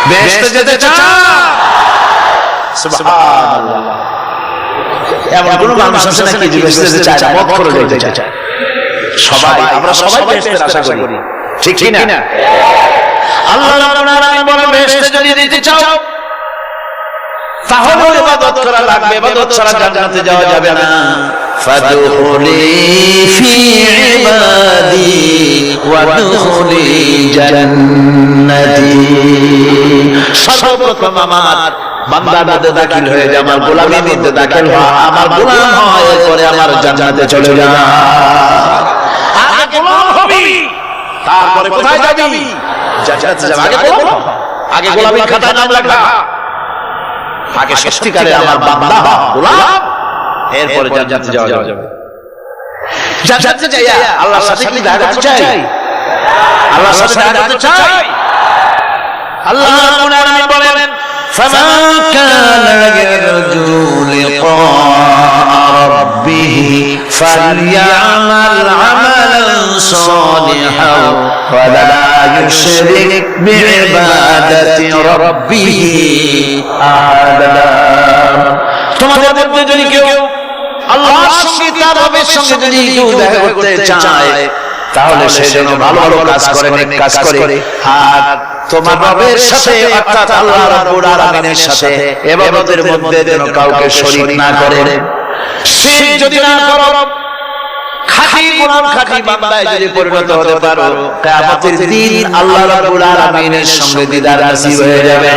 বেহেশতে যেতে চান? সুবহানাল্লাহ। এমন কোন মানুষ আছে নাকি যে বেহেশতে যেতে চায় না, মত করে যেতে চায়? সবাই, আমরা সবাই বেহেশতের আশা করি, ঠিক কি না? আল্লাহ রাব্বুল আলামিন বলেন বেহেশতে যদি যেতে চাও তাহলে ইবাদত করা লাগবে, ইবাদত ছাড়া জান্নাতে যাওয়া যাবে না। ফাদখুলি ফি ইবাদি ওয়াদখুলি জান্নাতি। সর্বপ্রথম আমার বান্দার মধ্যে দাখিল হয়ে যা, আমার গোলামের মধ্যে দাখিল হওয়া, আমার গোলাম হয়, এরপরে আমার জান্নাতে চলে যা। আগে গোলাম হবি, তারপরে কোথায় যাবি? জান্নাতে যাবি। আগে গোলাম, আগে গোলামের খাতায় নাম লেখা, আগে সত্যিকারে আমার বান্দা হ, গোলাম, এরপরে জান্নাতে যাওয়া যাবে। জান্নাতে যাইয়া আল্লাহর সাথে কি দেখা করতে চাই? আল্লাহর সাথে দেখা করতে চাই? আল্লাহ রাব্বুল আলামিন বলেন ফামান কানা ইয়ারজু লিকা রাব্বিহি ফালইআমাল আমালান সালিহান ওয়া লা ইউশরিক বিইবাদাতি রাব্বিহি আহাদা। তোমাদের মধ্যে যদি কেউ আল্লাহর সঙ্গে, তার রবের সঙ্গে যদি কেউ দেখা করতে চায় তাহলে সে যেন ভালো ভালো কাজ করে, নেক কাজ করে, আর তোমার রবের সাথে অর্থাৎ আল্লাহ রাব্বুল আলামিনের সাথে ইবাদতের মধ্যে যেন কাউকে শরীক না করে। শিরক যদি না করো, খাঁটি গোলাম, খাঁটি বান্দায় যদি পরিণত হতে পারো, কিয়ামতের দিন আল্লাহ রাব্বুল আলামিনের সঙ্গে দিদার নসিব হয়ে যাবে।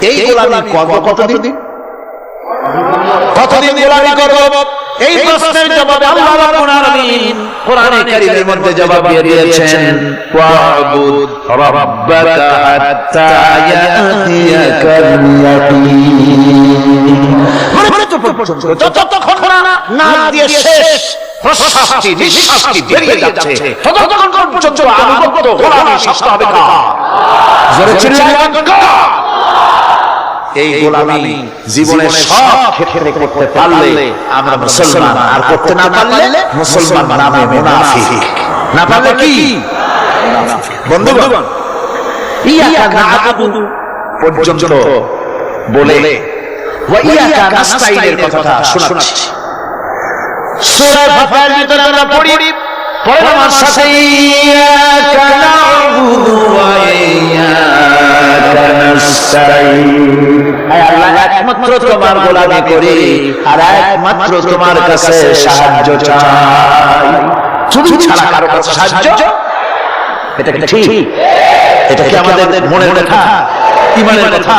এই গোলামি করব কতদিন? কতদিন গোলামি করব? এই প্রশ্নের জবাবে আল্লাহ রাব্বুল আলামিন কোরআনে কারীমের মধ্যে জবাব দিয়ে দিয়েছেন ওয়াবুদ রাব্বাকা হাত্তা ইয়াতিয়াকাল ইয়াকিন। মৃত্যু পর্যন্ত যতক্ষণ না দিয়ে শেষ প্রশ্বাসটি, নিঃশ্বাসটি বেরিয়ে যাচ্ছে, ততক্ষণ পর্যন্ত আনুগত্য গোলামি শক্ত হবে না। জোরে চিল্লায় বলুন। এই গোলামি জীবনের সব ক্ষেত্রে করতে পারলে আমরা মুসলমান, আর করতে না পারলে মুসলমান নামে মুনাফিক। না পারলে কি? বন্ধুগণ, ইয়াকা না'বুদু পর্যন্ত বলে ওয়া ইয়াকা নাস্তাইনের কথাটা শোনাচ্ছি। সূরা ফাতিহার ভিতরে আমরা পড়ি, পড়েন আমার সাথে, ইয়াকা না'বুদু ওয়া ইয়াকা নাস্তাইন। একমাত্র তোমার গোলামি করি আর একমাত্র তোমার কাছে সাহায্য চাই। তুমি ছাড়া কারো কাছে সাহায্য? এটা কি ঠিক? এটা কি আমাদের মনের কথা, ঈমানের কথা?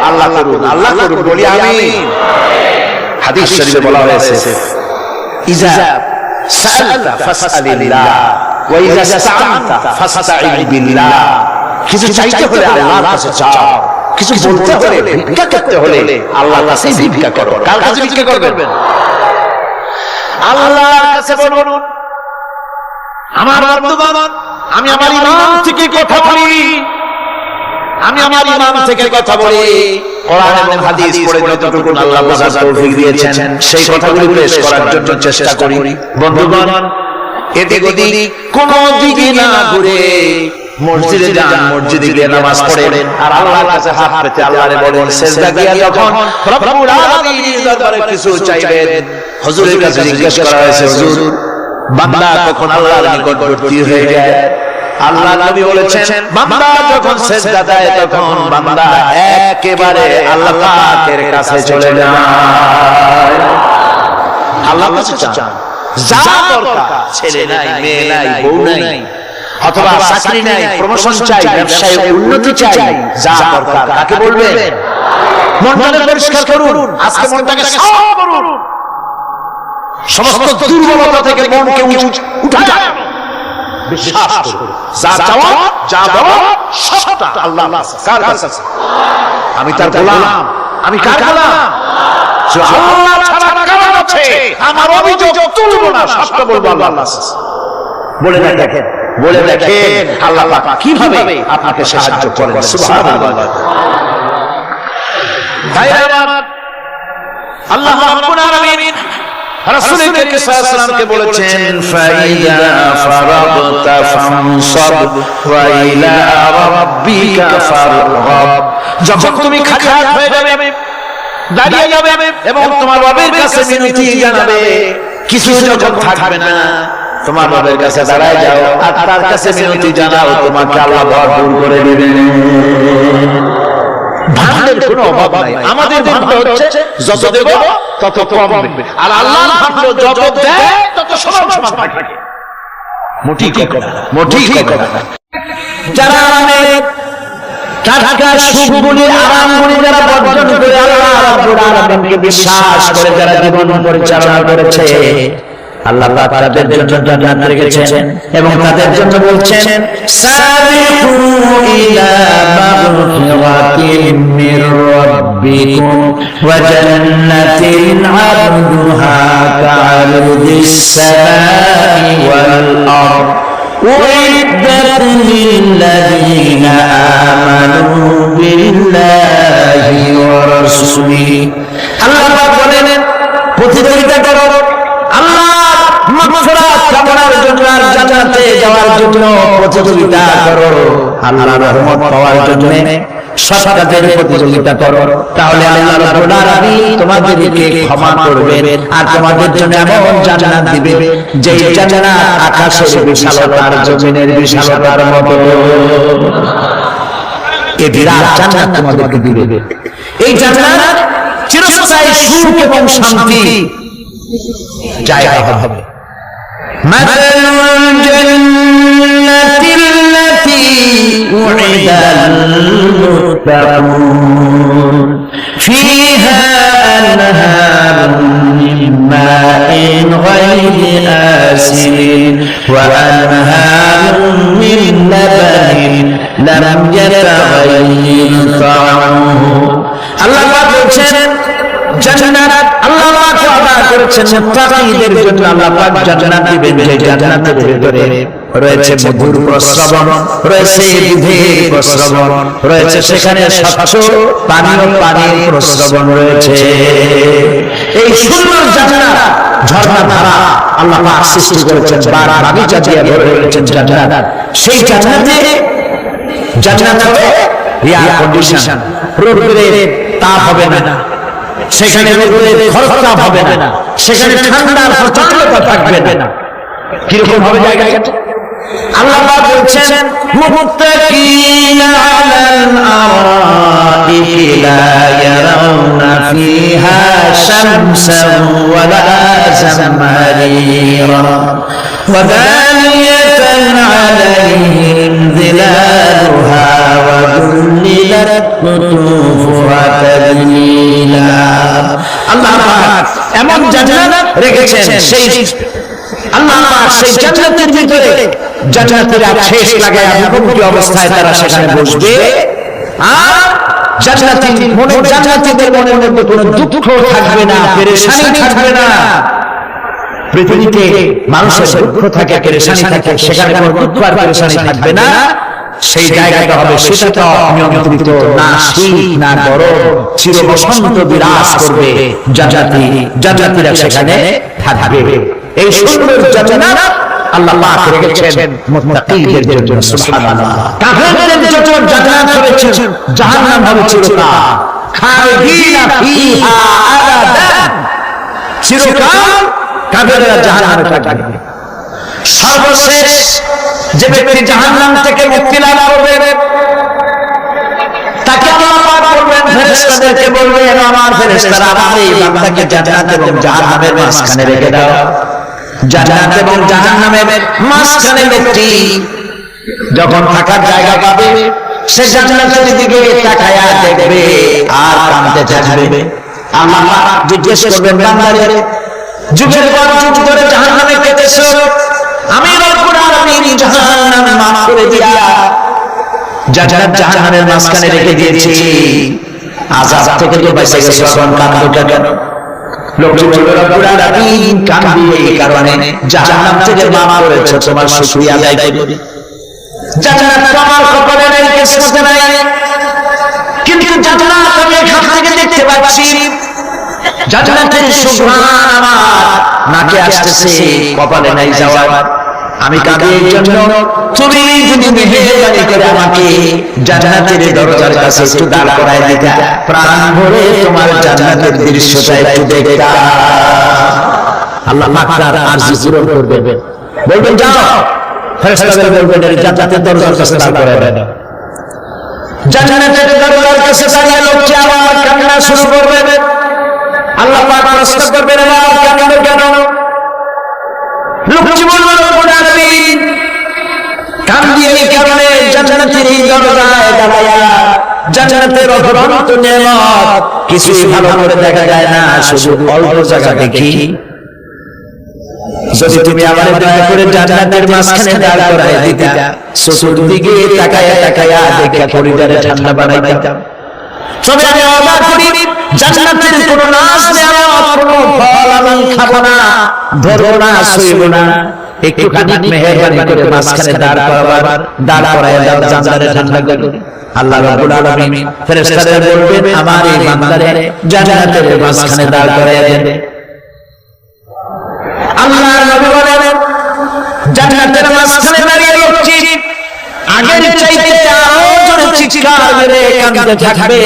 আল্লাহ করুন, আল্লাহ করুন, বলি আমিন। হাদিস শরীফে বলা হয়েছে ইজা সাআলতা ফাসআলিল্লাহ ওয়া ইজা ইসতাআনতা ফাসতাঈন বিল্লাহ। কিছু চাইতে হলে আল্লাহর কাছে চাও, কিছু বলতে হলে, ভিক্ষা করতে হলে আল্লাহর কাছে ভিক্ষা করো। কার কাছে ভিক্ষা করবেন? আল্লাহর কাছে বলুন। আমার বন্ধুগণ, আমি আমার ঈমান থেকে কথা বলি, আমি আমার ঈমান থেকে কথা বলি। কোরআন এবং হাদিস পড়ে যতটুকু আল্লাহ বোঝার তৌফিক দিয়েছেন সেই কথাগুলি পেশ করার জন্য চেষ্টা করি। বন্ধুগণ, এদিক ওদিক কোন দিকে না ঘুরে মসজিদে যান, মসজিদে গিয়ে নামাজ পড়েন, আর আল্লাহর কাছে হাত পেতে আল্লাহরে বলেন। সিজদা দিয়ে যখন রব্বুল আলামিনের দরবারে কিছু চাইবেন, হুজুরের কাছে জিজ্ঞেস করা হয়েছে, হুজুর বান্দা কখন আল্লাহর নিকটবর্তী হয়ে যায়? আল্লাহ নবী বলেছেন, বান্দা যখন সিজদা দেয় তখন বান্দা একেবারে আল্লাহ পাকের কাছে চলে যায়। আল্লাহর কাছে চান, যা দরকার, ছেলে নাই, মেয়ে নাই, বউ নাই, অথবা চাকরি নাই, প্রমোশন চাই, ব্যবসায় উন্নতি চাই, যা দরকার কাকে বলবেন? মনটাকে পরিষ্কার করুন, আজকে মনটাকে সাফ করুন, সমস্ত দুর্বলতা থেকে মনকে উঠায় বিশ্বাস করুন। যা চাওয়া, যা দেওয়া সবটা আল্লাহর কাছে। কার কাছে? আমি তার গোলাম। আমি কার গোলাম? আল্লাহ ছাড়া কার কাছে? আমার অভিযোগ তুলব না, সবটা বলবো আল্লাহর কাছে। বলে দেখেন, বলে দেখেন আল্লাহ পাক কিভাবে আপনাকে সাহায্য করেন। সুবহানাল্লাহ। তাই আমার আল্লাহ রাব্বুল আলামিন রাসূল করিম সাল্লাল্লাহু আলাইহি ওয়াসাল্লামকে বলেছেন ফাইদা ফারাগতা ফানসাব ওয়া ইলা রাব্বিকা ফারগাব। যখন তুমি খালি হাত হয়ে যাবে, দাঁড়িয়ে যাবে এবং তোমার রবের কাছে মিনতি জানাবে, কিছু যখন থাকবে না, তোমার রবের কাছে দাঁড়ায় যাও আর তার কাছে মিনতি জানাও, তোমাকে আল্লাহ ভরপুর করে দিবেন। ভান্ডের কোনো অভাব নাই। আমাদের ভান্ড হচ্ছে যত দেব তত কমবে, আর আল্লাহর ভান্ড যত দেয় তত সমান সমান থাকে। মোটি কথা যারা আমাদের টাটকা সুখগুলি আরামগুলি যারা বর্জন করে আল্লাহ রাব্বুল আলামিনকে বিশ্বাস করে যারা জীবন পরিচালনা করেছে, আল্লাহ পাক তাদের জন্য জান্নাত রেখেছেন এবং তাদের জন্য বলছেন সাবিকু ইলা মাগফিরাতিন মির রাব্বিকুম ওয়া জান্নাতিন আরদুহা কা'আরদিস সামাই ওয়াল আরদ উইদ্দাত লিল্লাযীনা আমানু বিল্লাহি ওয়া রাসূলিহি। আল্লাহ পাক বলেন প্রতিযোগিতা করো আল্লাহর মাগফিরাত কামনার জন্য আর জান্নাতে যাওয়ার জন্য প্রতিযোগিতা করো, আল্লাহর রহমত পাওয়ার জন্য সৎ কাজের প্রতিযোগিতা করো, তাহলে আল্লাহ রাব্বুল আলামিন তোমাদেরকে ক্ষমা করবেন আর তোমাদের জন্য এমন জান্নাত দিবেন যে জান্নাত আকাশের বিশালতার জমিনের বিশালতার মতো। এই বিরাট জান্নাত তোমাদেরকে দিবে। এই জান্নাত চিরস্থায়ী সুখ এবং শান্তি জায়গা হবে। মাসালুল জান্নাতিল লাতী উ'িদাল মুত্তাকুন ফীহা আনহারুম মিন মাইন গায়রি আসিন ওয়া আনহারুম মিন লাবানিন লাম ইয়াতাগায়্যার তা'আমুহু। আল্লাহ পাক বলছেন জান্নাত আল্লাহ পাক ওয়াদা করেছেন মুত্তাকিদের জন্য। আল্লাহ পাক জান্নাত দিবেন, যে জান্নাতের ভিতরে রয়েছে মধুর প্রস্রবণ, রয়েছে দুধের প্রস্রবণ, রয়েছে সেখানে স্বচ্ছ পানির প্রস্রবণ রয়েছে। এই সুন্দর জান্নাত ঝর্ণা ধারা আল্লাহ পাক সৃষ্টি করেছেন, বাগিচা দিয়ে ভরে রয়েছেন জান্নাত। সেই জান্নাত হবে এয়ার কন্ডিশন, রোদের তাপ হবে না, সেখানে রোদের খরতাপ হবে না, সেখানে ঠান্ডার প্রচন্ডতা থাকবে না। কিরকম হবে জায়গাটা? আল্লাহ পাক বলছেন মুত্তাকিনা আলাল আরাইকি লা ইয়ারাউনা ফিহা শামসান ওয়ালা জামারিরা ওয়া দানিয়াতান আলাইহিম যিলালুহা ওয়া যুল্লিলাত কুতুফুহা তাযলিলা। আল্লাহ পাক এমন জান্নাত রেখেছেন, সেই আল্লাহ পাক সেই জান্নাতের ভিতরে জান্নাতীরা শেষ লাগায় মুখোমুখি অবস্থায় তারা সেখানে বসবে, আর জান্নাতীদের মনের মধ্যে কোনো দুঃখ থাকবে না, পেরেশানি থাকবে না। পৃথিবীতে মানুষের দুঃখ থাকে, পেরেশানি থাকে, সেখানে কোনো দুঃখ আর পেরেশানি থাকবে না। সেই জায়গাটা হবে শীতল নিয়ন্ত্রিত, না শীত না গরম, চির বসন্ত বিরাজ করবে। জান্নাতীরা সেখানে থাকবে। এই সুন্দর জান্নাত আল্লাহ পাক রেখেছেন মুত্তাকিদের জন্য। সুবহানাল্লাহ। কাফেরদের জন্য জান্নাত রয়েছে, জাহান্নাম হবে চিরকাল, খালিদিনা ফিহা আবাদান, চিরকাল কাফেররা জাহান্নামে থাকবে। সর্বশেষ যে ব্যক্তি জাহান্নাম থেকে মুক্তি লাভ করবে তাকে আল্লাহ পাক বলবেন, ফেরেশতাদেরকে বলবেন, আমার ফেরেশতারা আমার এই বান্দাকে জান্নাত এবং জাহান্নামের মাঝখানে রেখে দাও। জান্নাত এবং জাহান্নামের মাঝখানে ব্যক্তি যখন থাকার জায়গা পাবে, সে জান্নাতের দিকে তাকায়া দেখবে আর কাঁদতে চাইবে। আল্লাহ পাক জিজ্ঞেস করবেন, বান্দারে যুগের পর যুগ ধরে জাহান্নামে কেটেছো, আমি রব্বুল আলামিন জাহান্নাম মাফ করে দিয়া জান্নাত জাহান্নামের মাঝখানে রেখে দিয়েছি, আযাব থেকে তো বেঁচে গেছো, এখন কাঁদো কেন? লোকটি বলল, রব্বুল আলামিন কাঁদবি এই কারণে জাহান্নাম থেকে মাফ করেছো, তোমার শুকরিয়া আদায় করি। জান্নাত তো আমার কপালে নাই, কিসমতে নাই, কিন্তু জান্নাত আমি এখান থেকে দেখতে পাচ্ছি। জান্নাতের সুবহান আমার নাকে আসতেছে, কপালে নাই যাওয়ার। আমি কাঁদি এই জন্য, তুমি যদি মেহেরবানি করে আমাকে জান্নাতের দরজার কাছে একটু দাঁড় করায় দিতা, প্রাণ ভরে তোমার জান্নাতের দৃশ্যটা একটু দেখতাম। আল্লাহ পাক তার আরজি পূরণ করবেন, বলবেন যাও, ফেরেশতাদের বলবেন জান্নাতের দরজার কাছে দাঁড় করায় দাও। জান্নাতের দরজার কাছে দাঁড়িয়ে লোকটি আবার কান্না শুরু করবে। আল্লাহ পাক প্রশ্ন করবেন, আবার কাঁদো কেন? লোকটি বলবে, রব্বুল আলামিন, কান্দি এই কারণে জান্নাতের এই দরজায় দাঁড়ায়া জান্নাতের অফুরন্ত নেয়ামত কিছুই ভালো করে দেখা যায় না, শুধু অল্প জায়গা দেখি। যদি তুমি আমারে দয়া করে জান্নাতের মাঝখানে দাঁড় করায় দিতা, চতুর্দিকে তাকায়া তাকায়া দেখা করিডোরে ঠান্ডা বানাইতাম। তবে আমি অবাক করি, জান্নাতের কোনো নাজ নেয়ামত, কোনো ফল আমি খাবো না, ধরবো না, ছুঁইবো না। একটুখানি মেহেরবানি করে মাঝখানে দাঁড় করায় দাও, জান্নাতের ঠান্ডা করে। আল্লাহ রাব্বুল আলামিন ফেরেশতাদের বলবেন, আমার এই বান্দারে জান্নাতের মাঝখানে দাঁড় করায় দেন। আল্লাহর নবী বলেন, জান্নাতের মাঝখানে দাঁড়িয়ে লোকটি আগের চাইতে আরো জোরে চিৎকার মেরে কাঁদতে থাকবে।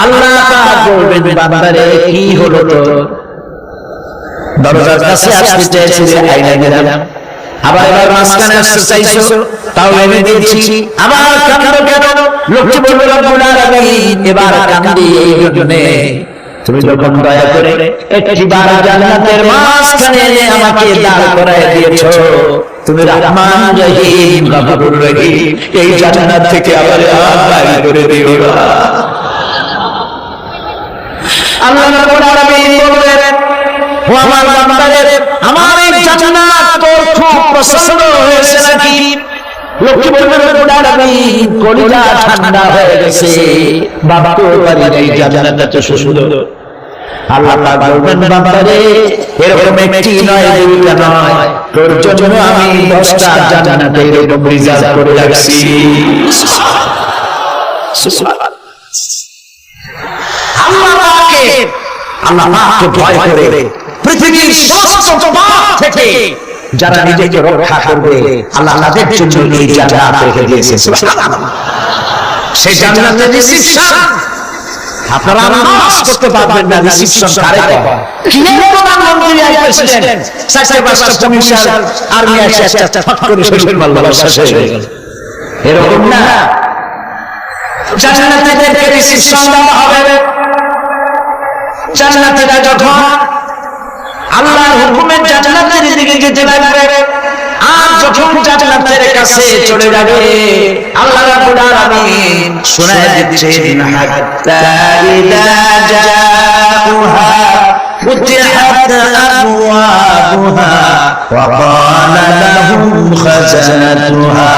আল্লাহ পাক বলবেন, বান্দারে কি হলো তোর? দরজার কাছে আসতে চাইছিস, আইনা দিলাম। আবার এবার মাঝখানে আসতে চাইছো, তাও এনে দিয়েছি। আবার কাঁদো কেন? লোকটি বলবে, রব্বুল আলামিন, এবার কাঁদি এই জন্যে তুমি যখন দয়া করে একটিবার জান্নাতের মাঝখানে আমাকে দাঁড় করায় দিয়েছো, তুমি রহমান রহিম গফুর রহিম, এই জান্নাত থেকে আবার বাইর করে দিও না। আল্লাহ রাব্বুল আলামিন বলবেন, ও আমার বান্দারে, আমার এই জান্নাত তোর খুব পছন্দ হয়েছে নাকি? লোকটি বলবে, রব্বুল আলামিন, কলিজা ঠান্ডা হয়ে গেছে, বাবা তোর বাড়ির এই জান্নাতটা তো সুন্দর। আল্লাহ পাক বলবেন, বান্দারে, এরকম একটি নয়, দুইটা নয়, তোর জন্য আমি 10টা জান্নাতে এরকম রিজার্ভ করে রাখছি। সুবহানাল্লাহ। আল্লাহ পাককে ভয় করে পৃথিবীর সমস্ত পাপ থেকে যারা নিজেকে রক্ষা করবে, আল্লাহ তাদের জন্য এই জান্নাত রেখে দিয়েছে। সুবহানাল্লাহ। সেই জান্নাতের রিসিপশন আপনারা নামাজ করতে পারবেন না, রিসিপশন কারে কয়? কি প্রধানমন্ত্রী আর প্রেসিডেন্ট, 4-5টা কমিশনার, আর্মি আসে, একটা ফট করে শরীর ভালোবাসা শেষ হয়ে গেল। এরকম না, জান্নাতীদেরকে রিসিপশন দেওয়া হবে। জান্নাতীরা যখন আল্লাহর হুকুমে জান্নাতের দিকে যেতে লাগবে, আর যখন জান্নাতের কাছে চলে যাবে, আল্লাহ রাব্বুল আলামিন শোনায় দিচ্ছেন, হাত্তা ইযা জাউহা ফুতিহাত আবওয়াবুহা ওয়া ক্বালা লাহুম খাজানাতুহা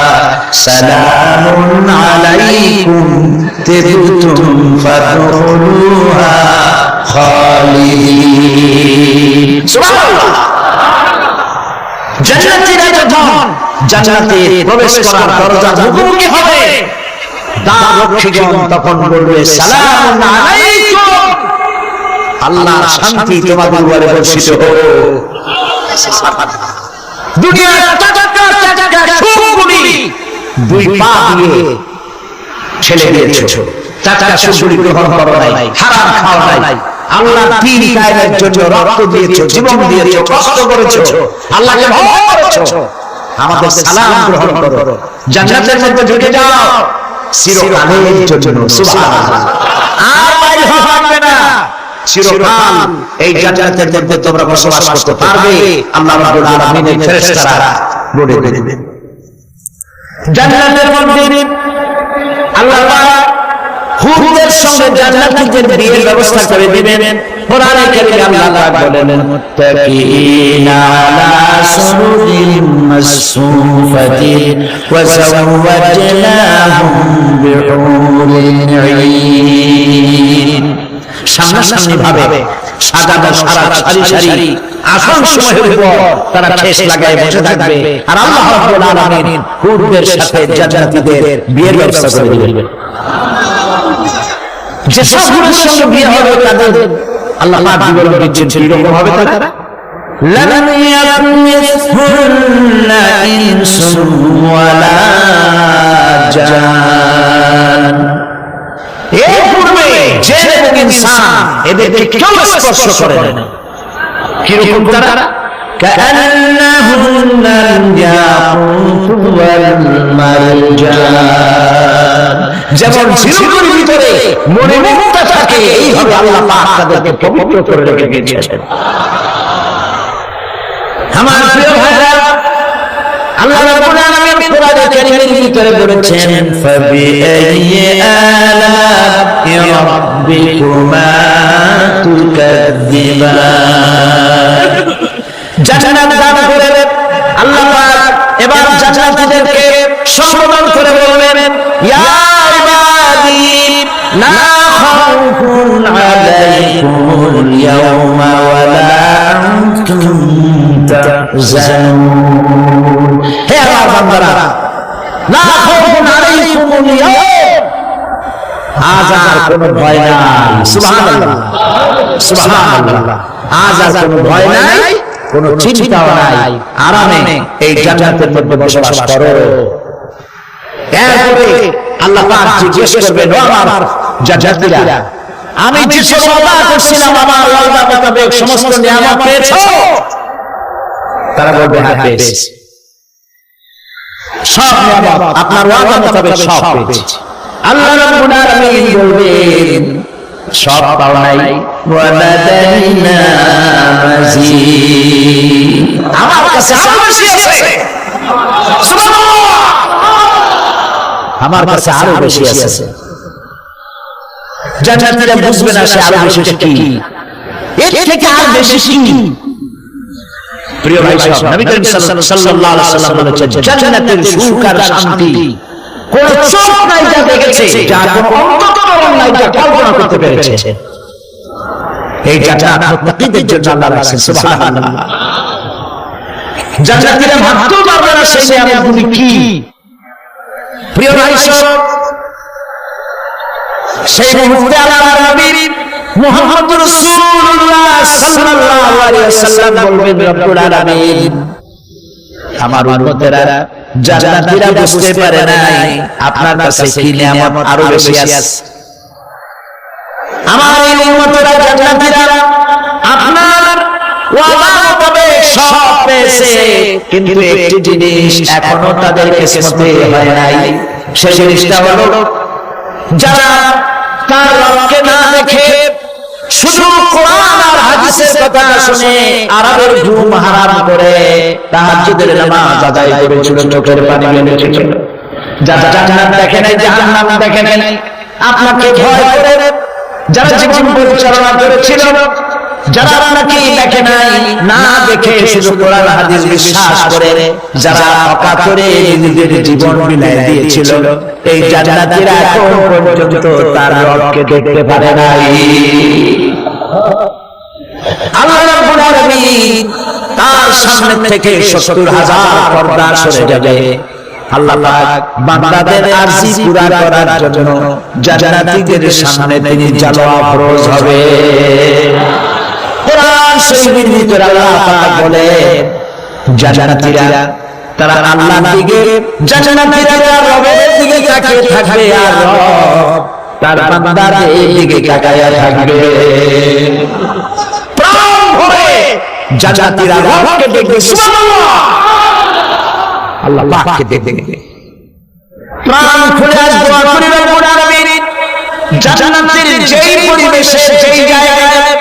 সালামুন আলাইকুম তিবতুম ফাদখুলুহা খালিদিন। সুবহানাল্লাহ। জান্নাতীরা যখন জান্নাতে প্রবেশ করার দরজার মুখোমুখি হবে, দ্বাররক্ষীগণ তখন বলবে, সালামুন আলাইকুম, আল্লাহর শান্তি তোমাদের উপরে বর্ষিত হোক। দুনিয়ার টাটকা টাটকা সুখগুলি দুই পা দিয়ে ছেলে দিয়েছো, টাটকা সুখগুলি গ্রহণ করো নাই, হারাম খাওয়া নাই, আল্লাহ দ্বীন কায়েমের জন্য রক্ত দিয়েছো, জীবন দিয়েছো, কষ্ট করেছো, আল্লাহকে ভয় করেছো। আমাদের সালাম গ্রহণ করো, জান্নাতের মধ্যে ঢুকে যাও চিরকালের জন্য। সুবহানাল্লাহ। আর বাইরে হওয়া লাগবে না, চিরকাল এই জান্নাতের মধ্যে তোমরা বসবাস করতে পারবে। আল্লাহ রাব্বুল আলামিনের ফেরেশতারা বলে দেবেন। জান্নাতের মধ্যে আল্লাহ পাক হুরদের সঙ্গে জান্নাতীদের বিয়ের ব্যবস্থা করে দিবেন। কোরআনে কারীমে আল্লাহ পাক বলেন, মুত্তাকিনা আলা সুরুরিন মাসফুফাতিন ওয়া যাওয়াজনাহুম বিহুরিন আইন। সামনাসামনি ভাবে সাজানো সারা সারি সারি আসন সময়ের উপর তারা ঠেস লাগায় বসে থাকবে, আর আল্লাহ রাব্বুল আলামিন হুরদের সাথে জান্নাতীদের বিয়ের ব্যবস্থা করে দিবেন। যেসব হুরের সঙ্গে বিয়ে হবে তাদের আল্লাহ পাক বিবরণ দিচ্ছেন কিরকম হবে তারা। لم يطمثهن إنس ولا جان এর পূর্বে জিন এবং ইনসান এদেরকে কেউ স্পর্শ করেন কিরকম তারা كأنهن الياقوت والمرجان যেমন ঝিনুকের ভিতরে মণিমুক্তা থাকে এইভাবে আল্লাহ পাক তাদেরকে পবিত্র করে রেখেছেন আমার প্রিয় ভাইরা আল্লাহ রাব্বুল আলামিন কোরআনে কারীমের ভিতরে বলেছেন ফাবিআইয়ি আলা'i রাব্বিকুমা তুকাযযিবান জান্নাত দান করে আল্লাহ পাক এবার জান্নাতীদেরকে সম্বোধন করে বলবেন ইয়া ইবাদি লা খাউফুন আলাইকুমুল ইয়াওমা ওয়া লা আনতুম তাহজানুন হে আমার বান্দারা লা খাউফুন আলাইকুমুল ইয়াওম আজ আর কোনো ভয় নাই সুবহানাল্লাহ সুবহানাল্লাহ আজ আর কোনো ভয় নাই কোন চিন্তাও নাই আরামে এই জান্নাতের মধ্যে বসবাস করো এরপরে আল্লাহ পাক জিজ্ঞেস করবেন ও আমার জান্নাতীরা আমি যে ওয়াদা করছিলাম আমার ওয়াদা মোতাবেক সমস্ত নিয়ামত পেয়েছো তারা বলবে হ্যাঁ পেয়েছি সব নিয়ামত আপনার ওয়াদা মোতাবেক সব পেয়েছি আল্লাহ রাব্বুল আলামিন বলবেন সব পাও নাই ওয়ালাদাইনা মাজিদ আমার কাছে আরো বেশি আছে সুবহানাল্লাহ আমার কাছে আরো বেশি আছে জান্নাতীরা বুঝবে না সে আরো বেশি কি এর থেকে আর বেশি কি প্রিয় ভাই সাহেব নবী করিম সাল্লাল্লাহু আলাইহি ওয়াসাল্লাম বলেছেন জান্নাতের সুখ আর শান্তি কোন চোখ নাই যা দেখেছে যার কোন অন্তরম নাই যা কল্পনা করতে পেরেছে এই জান্নাত মুত্তাকিদের জন্য আল্লাহ রাখছেন সুবহানাল্লাহ জান্নাতীরা ভাবতেও পারবে না সেই নিয়ামতগুলি কি প্রিয় ভাই সাহেব সেই মুহূর্তে আল্লাহর নবী মুহাম্মদ রাসূলুল্লাহ সাল্লাল্লাহু আলাইহি ওয়াসাল্লাম বলবেন রব্বুল আলামিন আমার উম্মতেরা জান্নাতীরা বুঝতে পারে নাই আপনার কাছে কি নিয়ামত আরো বেশি আছে আমার এই উম্মতেরা জান্নাতীরা আপনার ওয়াদা মোতাবেক সব পেয়েছে কিন্তু একটি জিনিস এখনো তাদের কিসমতে হয় নাই সেই জিনিসটা হলো যারা তার রবকে না দেখে শুধু কোরআন আর হাদিসের কথা শুনে আরবের ঘুম হারাম করে তাহাজ্জুদের নামাজ আদায় করেছিল চোখের পানি ফেলেছিল যারা জান্নাত দেখে নাই জাহান্নাম দেখে নাই আপনাকে ভয় করে যারা জীবন পরিচালনা করেছিল যারা আপনাকে দেখে নাই না দেখে শুধু কোরআন হাদিস বিশ্বাস করে যারা অকাতরে নিজেদের জীবন বিলিয়ে দিয়েছিল এই জান্নাতীরা এখন পর্যন্ত তার রবকে দেখতে পারে নাই আল্লাহ রাব্বুল আলামিন তার সামনে থেকে ৭০,০০০ পর্দা সরে যাবে আল্লাহ পাক বান্দাদের আরজি পুরা করার জন্য জান্নাতীদের সামনে তিনি জালওয়া ফরজ হবে কোরআন শরীফের ভিতরে আল্লাহ পাক বলে জান্নাতীরা তারা আল্লাহর দিকে জান্নাতীরা রবের দিকে তাকিয়ে থাকবে আর রব তার বান্দাদের দিকে তাকিয়ে থাকবে প্রাণ ভরে জান্নাতীরা রবকে দেখবে সুবহানাল্লাহ আল্লাহ পাককে দেখবে প্রাণ খুলে আজ দোয়া করি রব্বুল আলামিন জান্নাতের যেই পরিবেশে যেই জায়গায়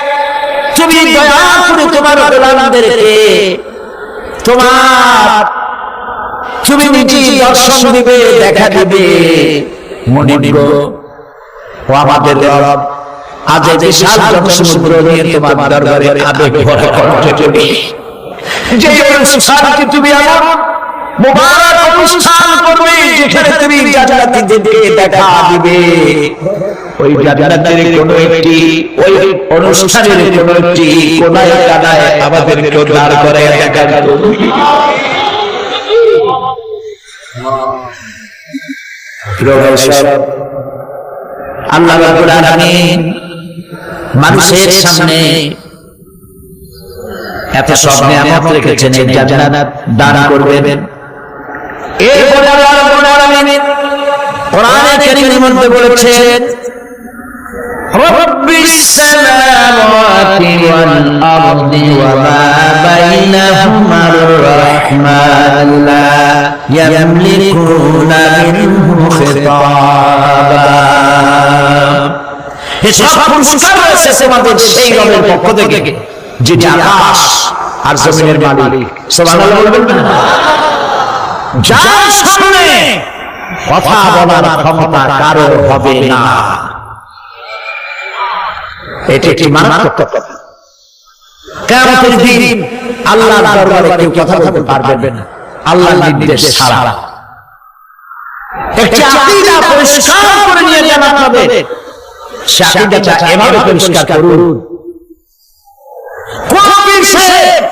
তুমি দয়া করে তোমার গোলামদেরকে তুমি নিজে দর্শন দিবে দেখা দিবে মনে নিব ও আমাদের রব আজ এই বিশাল জনসমুদ্র নিয়ে তোমার দরবারে আবেগ ভরা কণ্ঠে তুমি যে অনুষ্ঠানকে তুমি আমার মুবারক অনুষ্ঠান করবে যেখানে তুমি জান্নাতীদেরকে দেখা দিবে ওই জান্নাতের কোন একটি ওই অনুষ্ঠানের কোন একটি কোনায় কানায় আমাদেরকে দাঁড় করে দেখা যাবে আল্লাহ রাব্বুল আলামিন মানুষের সামনে এত সব নিয়ামত রেখেছেন, এই জান্নাত দান করবেন। এরপরে আল্লাহ রাব্বুল আলামিন কোরআনে কারীমের মধ্যে বলেছেন রব্বিস সামাওয়াতি ওয়াল আরদি ওয়া মা বাইনাহুমার রাহমান লা ইয়ামলিকুনা মিনহু খিতাবা। এসব পুরস্কার রয়েছে তোমাদের সেই রবের পক্ষ থেকে যিনি আকাশ আর জমিনের মালিক। সুবহানাল্লাহ বলবেন না? যার সামনে কথা বলার ক্ষমতা কারো হবে না। এটি একটি মারাত্মক কথা। কিয়ামতের দিন আল্লাহর দরবারে কেউ কথা বলতে পারবে না আল্লাহর নির্দেশ ছাড়া। একটি আকীদা পরিষ্কার করে নিয়ে যান আপনাদের। সে আকীদাটা এভাবে পরিষ্কার করুন, কোন পীর সাহেব,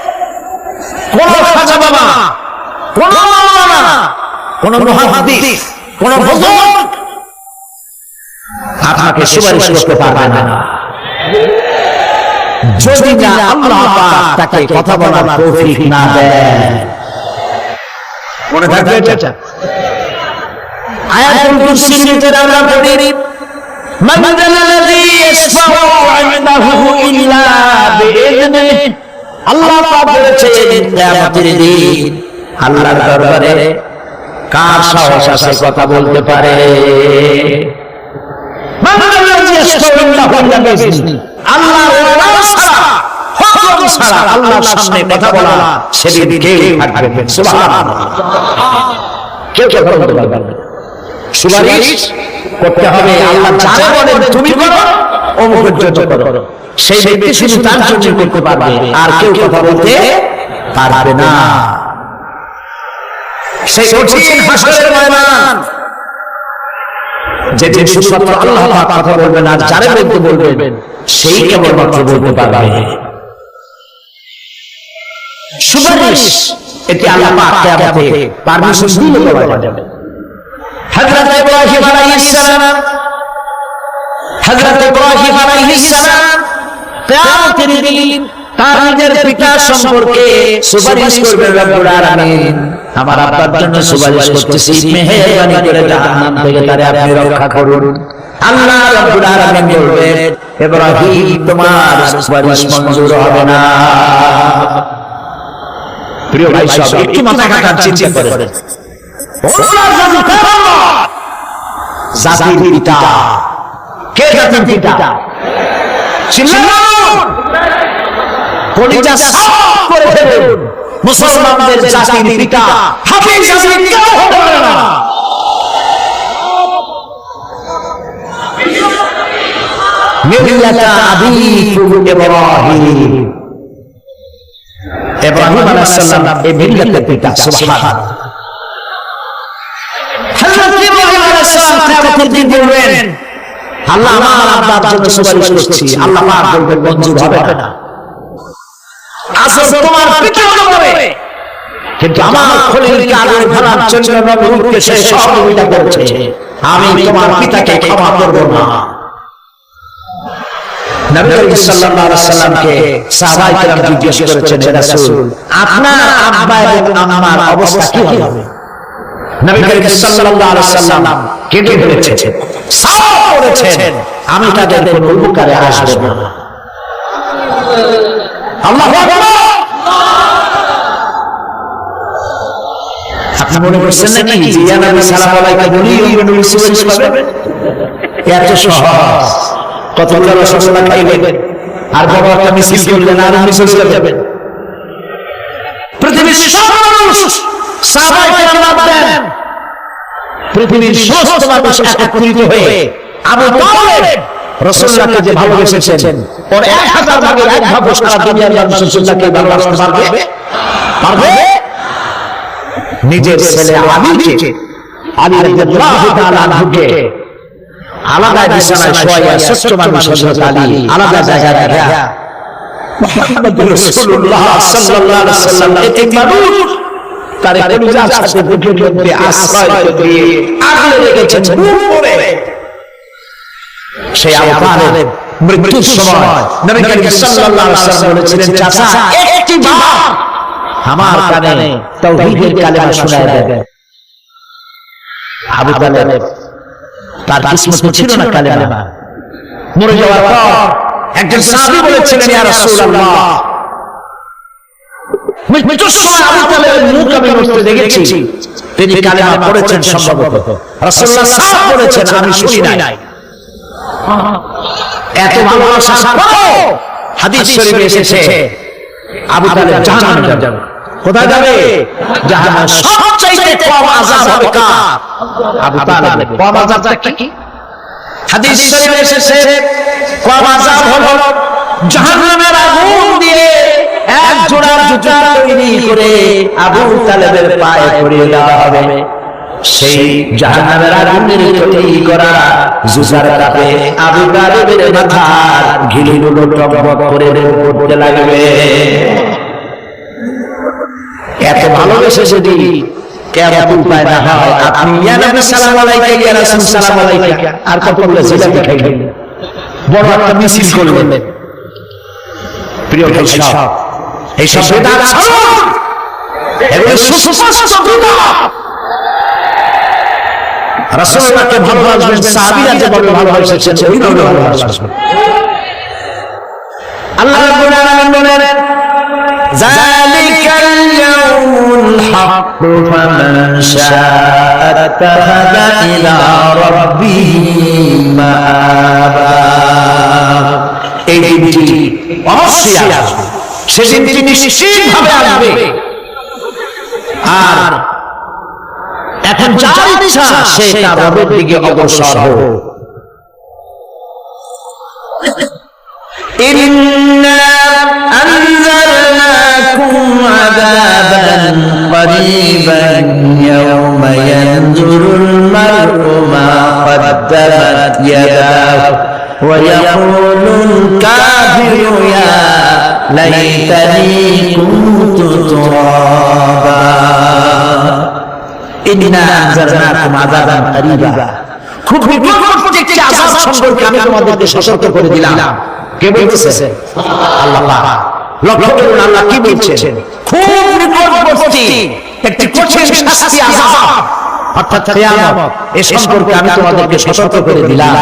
কোন খাজা বাবা, কোন মাওলানা, কোন মুহাদ্দিস, কোন বুজুর্গ আপনাকে সুপারিশ করতে পারবে না যদি না আল্লাহ পাক তাকে কথা বলার তৌফিক না দেন। মনে থাকবে এটা। আয়াতুল কুরসির ভিতরে আমরা পড়ি মান যাল্লাযী ইয়াশফাউ ইনদাহু ইল্লা বিইذনিহি। আল্লাহ পাক বলেছেন কিয়ামতের দিন আল্লাহর দরবারে কার সাহস আছে কথা বলতে পারে? মান যাল্লাযী ইয়াশফাউ ইনদাহু ইল্লা বিইذনিহি। আল্লাহর ওয়াদা ছাড়া, হুকুম ছাড়া আল্লাহর সামনে কথা বলা সেদিন কেউ থাকবে না। সুবহানাল্লাহ। কেউ কথা বলতে পারবে না। সুপারিশ করতে হবে আল্লাহ যারা বলেন তুমি করো, অমুকের জন্য করো, সেই ব্যক্তি শুধু তার জন্য করতে পারবে, আর কেউ কথা বলতে পারবে না। সেই কঠিন হাসরের ময়দান যেদিন শুধুমাত্র আল্লাহ পাক কথা বলবেন, আর যারা বলতে বলবেন সেই কেবলমাত্র বলতে পারবে। সুপারিশ এটি আল্লাহ পাক কিয়ামতে পারমিশন দিলে করা যাবে। হযরত ইব্রাহিম আলাইহিস সালাম কিয়ামতের দিন তার নিজের পিতা সম্পর্কে সুপারিশ করবেন রব্বুল আলামিন। আমার আব্বার জন্য সুপারিশ করতেছি, মেহেরবানি করে জাহান্নাম থেকে তারে আপনি রক্ষা করুন। আল্লাহ রব্বুল আলামিন বলবেন ইব্রাহিম তোমার সুপারিশ মঞ্জুর হবে না। প্রিয় ভাই সব একটু মাথা কাটার চিন্তা করেন। জাতির পিতা কে? জাতির পিতা কলিজা সাফ করে ফেলুন, মুসলমানদের জাতির পিতা হাফিজ আমিন কেউ হতে পারে না। মিল্লাতা আবিকুম ইব্রাহিম। ইব্রাহিম আলাইহিস সালাম এই মিল্লাতের পিতা। সুবহানাল্লাহ। হযরত ইব্রাহিম আলাইহিস সালাম কিয়ামতের দিন বলবেন আল্লাহ আমার আব্বার জন্য সুপারিশ করছি, আল্লাহ পাক বলবেন মঞ্জুর হবে না। আসল তোমার পিতা হবে, কিন্তু আমার খলিলকে আগুনে ফেলার জন্য নবীকে সে সহযোগিতা করেছে, আমি তোমার পিতাকে ক্ষমা করব না। নবী করিম সাল্লাল্লাহু আলাইহি সাল্লামকে সাহাবায়ে কেরাম জিজ্ঞেস করেছেন, হে রাসূল আপনার আব্বা এবং আম্মার অবস্থা কি হবে? নবী করিম সাল্লাল্লাহু আলাইহি সাল্লাম কেঁদে বলেছেন, সাফ করেছেন আমি তাদের কোনো উপকারে আসব না। আল্লাহু আকবার। আপনি মনে করছেন নাকি জিয়া নবী সালাম আলাইহি বলি নবী সুপারিশ পাবেন? এত সহজ। কতগুলো রসগোল্লা খাইবেন আর বড় একটা মিছিল করলেন আর মিছিল চলে যাবেন। পৃথিবীর সব মানুষ সাহাবায়ে কেরাম দেন, পৃথিবীর সমস্ত মানুষ একত্রিত হয়ে আবু তালেব রাসূলুল্লাহকে যে ভালোবেসেছেন ওর 1000 ভাগের 1 ভাগ সারা দুনিয়ার মানুষ রাসূলুল্লাহকে ভালোবাসতে পারবে? পারবে? নিজের ছেলে আলীকে, আলী রাদিয়াল্লাহু তাআলা আনহুকে আলাদা বিছানায় শোয়া শ্রেষ্ঠ মানুষ হযরত আলী আলাদা জায়গায় রাখা মুহাম্মদুর রাসূলুল্লাহ সাল্লাল্লাহু আলাইহি ওয়াসাল্লাম এক মানুষ তার কলিজার সাথে বুকের মধ্যে আশ্রয় দিয়ে আগলে রেখেছেন উপরে। সেই আবু তালেব মৃত্যুর সময় নবী করিম সাল্লাল্লাহু আলাইহি ওয়াসাল্লাম বলেছিলেন, চাচা একটি বার আমার কানে তাওহীদের কালেমা শোনায় দেবেন। আবু তালেব তার কিসমতে ছিল না কালেমা। মরে যাওয়ার পর একজন সাহাবী বলেছিলেন, ইয়া রাসূলুল্লাহ, মৃত্যুর সময় আবু তালেবের মুখ আমি নড়তে দেখেছি, তিনি কালেমা পড়েছেন সম্ভবত। রাসূলুল্লাহ সাহেব বলেছেন, আমি শুনি নাই। এত ভালোবাসার পরও হাদিস শরীফে এসেছে আবু তালেব জাহান্নামে যাবে। কোথায় যাবে? জাহান্নামে। সবচেয়ে কম আযাব হবে কার? আবু তালেব। কম আযাবটা কি? হাদিস শরীফে এসেছে কম আযাব হলো জাহান্নামের আগুন দিয়ে এক জোড়া জুতা তৈরি করে আবু তালেবের পায়ে পরিয়ে দেওয়া হবে। সেই জাহান্নামের আগুনের তৈরি করা জুতার কাপে আবু তালেবের মাথার ঘিলুগুলো টকবক করে পড়তে লাগবে। এত ভালোবেসে যদি কিয়ামত উপায় না হয়, আপনি ইয়া নবী সালাম আলাইকা, ইয়া রাসূল সালাম আলাইকা আর কতগুলো জিলাপি খাইলেন, বড় একটা মিছিল করলেন। প্রিয় ভাই সাহেব, এই সব বিদআত ছাড়ুন, এগুলো সুস্পষ্ট বিদআত। রাসূলুল্লাহকে ভালোবাসবেন, সাহাবীরা যেভাবে ভালোবাসেছেন ওইভাবে ভালোবাসবেন। আল্লাহ রাব্বুল আলামিন বলেন, যালিকাল ইয়াউমুল হক ফামান শাআ আত্তাখাযা ইলা রাব্বিহি মাআবা। এই দিনটি অবশ্যই আসবে, সেদিনটি নিশ্চিতভাবে আসবে। আর এখন যার ইচ্ছা সে তার রবের দিকে অগ্রসর হোক। ইন্না আনজালনাকুম আযাবান করিবান ইয়াওমা ইয়ানজুরুল মার'উ মা কদ্দামাত ইয়াদাহু ওয়া ইয়াকুলুল কাফিরু ইয়া লাইতানি কুনতু তুরাবা। ইন্না আনজালনাকুম আযাবান করিবা, খুব নিকটবর্তী একটি আযাব সম্পর্কে আমি তোমাদেরকে সতর্ক করে দিলাম। কে বলতেছে? আল্লাহ পাক। লক্ষ্য করুন আল্লাহ কি বলছেন, খুব নিকটবর্তী একটি কঠিন শাস্তি আযাব অর্থাৎ কিয়ামত, এই সম্পর্কে আমি তোমাদেরকে সতর্ক করে দিলাম।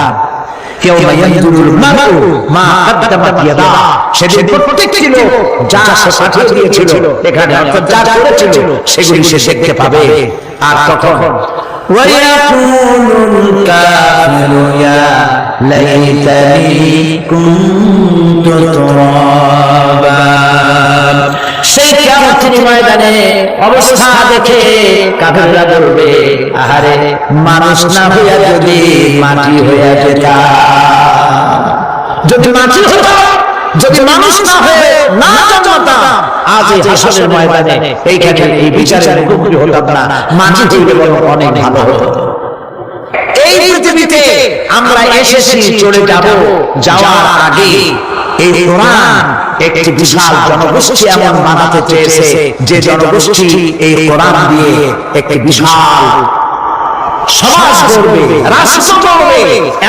ইয়াউমা ইয়ানজুরুল মার'উ মা কদ্দামাত ইয়াদাহু, সেদিন প্রত্যেকটি লোক যা সে পাঠিয়ে দিয়েছিল এখানে অর্থাৎ যা করেছিল সেগুলি সে দেখতে পাবে। আর তখন ওয়ায়াকুলুল কাফিরু ইয়া লাইতানি কুনতু তুরাবা। সেই কিয়ামতের ময়দানে অবস্থা দেখে কাফিররা বলবে, আহারে মানুষ না হইয়া যদি মাটি হইয়া যেতাম, যদি মাটি হতাম, যদি মানুষ না হয়ে না জন্মাতাম, আজ এই হাসরের ময়দানে এইখানে এই বিচারের মুখোমুখি হতাম না, মাটি হইলে বরং অনেক ভালো হতো। এই পৃথিবীতে আমরা এসেছি, চলে যাব, যাওয়ার আগে এই কোরআন একটি বিশাল জনগোষ্ঠী এমন বানাতে চেয়েছে যে জনগোষ্ঠী এই কোরআন দিয়ে একটি বিশাল সমাজ গড়বে, রাষ্ট্র গড়বে,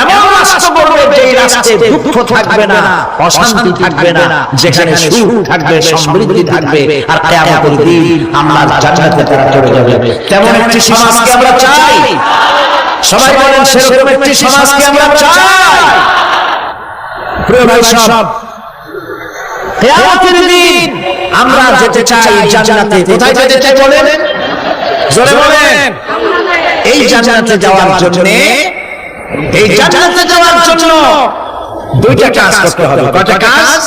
এমন রাষ্ট্র গড়বে যে রাষ্ট্রে দুঃখ থাকবে না, অশান্তি থাকবে না, যেখানে সুখ থাকবে, সমৃদ্ধি থাকবে, আর কিয়ামতের দিন আমরা জান্নাতে তারা চলে যাবে। তেমন একটি সমাজকে আমরা চাই। সবাই বলেন, সেরকম একটি সমাজকে আমরা চাই। প্রিয় ভাই সব, কিয়ামতের দিন আমরা যেতে চাই জান্নাতে। কোথায় যেতে চাই বলেন? জোরে বলেন। এই জান্নাতে যাওয়ার জন্য, এই জান্নাতে যাওয়ার জন্য দুইটা কাজ করতে হবে। কয়টা কাজ?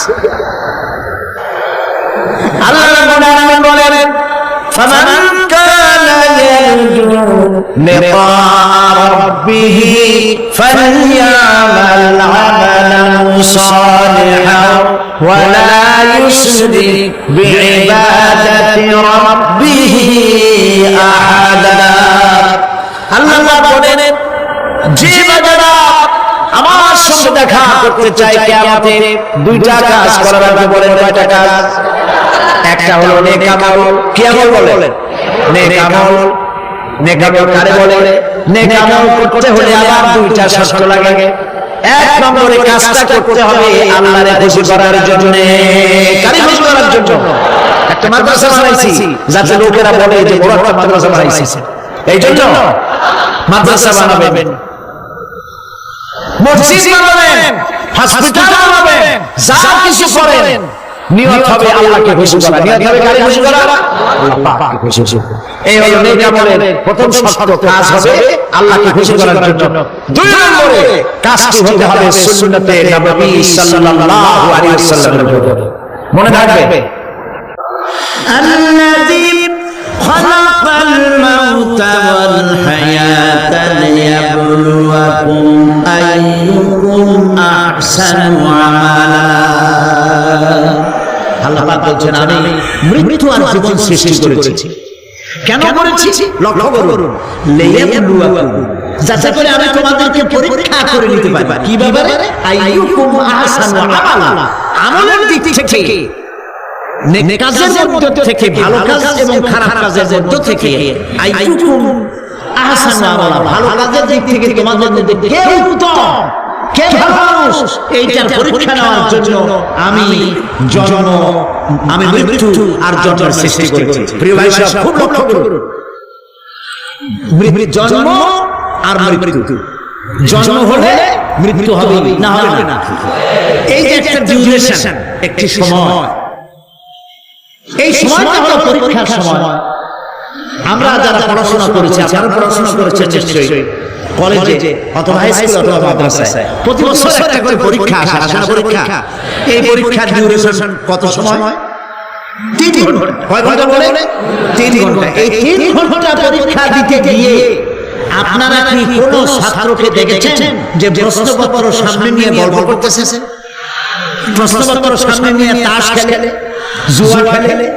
আল্লাহ রাব্বুল আলামিন বলেন, ফামান কানা ইয়ারজু লিকা রাব্বিহি ফালইয়ামাল আমালান সালিহান ওয়া লা ইউশরিক বিইবাদাতি রাব্বিহি আহাদা। আল্লাহ বলেন, যে বান্দারা আমার সঙ্গে দেখা করতে চায় কিয়ামতে, দুইটা কাজ করার আগে বলেন কয়টা কাজ? একটা হলো নেক আমল। কি আমল বলেন? নেক আমল। নেক আমল কারে বলে? নেক আমল করতে হলে আবার দুইটা শর্ত লাগে। এক নম্বরে কাজটা করতে হবে আল্লাহরে খুশি করার জন্য, কারে খুশি করার জন্য। একটা মাদ্রাসা বানাইছি যাতে লোকেরা বলে যে বড় একটা মাদ্রাসা বানাইছি, এই জন্য মাদ্রাসা বানাবেন, মসজিদ বানাবেন, হসপিটাল বানাবেন, যা কিছু করেন নিয়ত হবে আল্লাহকে খুশি করা। নিয়ত হবে কারে খুশি করা? আল্লাহ পাককে খুশি করা। এই হলো নেক আমলের প্রথম শর্ত, কাজ হবে আল্লাহকে খুশি করার জন্য। দুই নম্বরে কাজটি হতে হবে সুন্নতে নববী সাল্লাল্লাহু আলাইহি ওয়াসাল্লামের উপর। মনে থাকবে الذي خلق الموت والحياة ليبلوكم أيكم أحسن عملا। আল্লাহ পাক বলছেন আমি মৃত্যু আর জীবন সৃষ্টি করেছি। কেন করেছি? লক্ষ্য করুন, লিয়াবলুয়াকুম, যাতে করে আমি তোমাদেরকে পরীক্ষা করে নিতে পারি। কিভাবে? আইয়ুকুম আহসানু আমালা, আমলের দিক থেকে, কাজের মধ্যে থেকে, ভালো কাজ এবং খারাপ কাজের মধ্যে থেকে আইয়ুকুম আহসানু আমালা, ভালো কাজের দিক থেকে তোমাদের মধ্যে কে উত্তম, কে ভালো মানুষ, এইটার পরীক্ষা নেওয়ার জন্য আমি মৃত্যু আর জন্মের সৃষ্টি করেছি। প্রিয় ভাই সাহেব, খুব লক্ষ্য করুন, জন্ম আর মৃত্যু, জন্ম হলে মৃত্যু হবে, না হবে না। এই যে একটা ডিউরেশন, একটি সময়, এই সময়টা হলো পরীক্ষার সময়। আমরা যারা পড়াশোনা করেছি, আপনারা পড়াশোনা করেছেন নিশ্চয়ই, কলেজে অথবা হাই স্কুল অথবা মাদ্রাসায় প্রতি বছর একটা করে পরীক্ষা আসে, আসলে পরীক্ষা। এই পরীক্ষার ডিউরেশন কত সময়? 3 ঘন্টা। কয় ঘন্টা বলে? 3 ঘন্টা। এই 3 ঘন্টা পরীক্ষা দিতে গিয়ে আপনারা কি কোনো ছাত্রকে দেখেছেন যে প্রশ্নপত্র সামনে নিয়ে গল্প করতেছে, প্রশ্নপত্র সামনে নিয়ে তাস খেলে, জুয়া খেলে,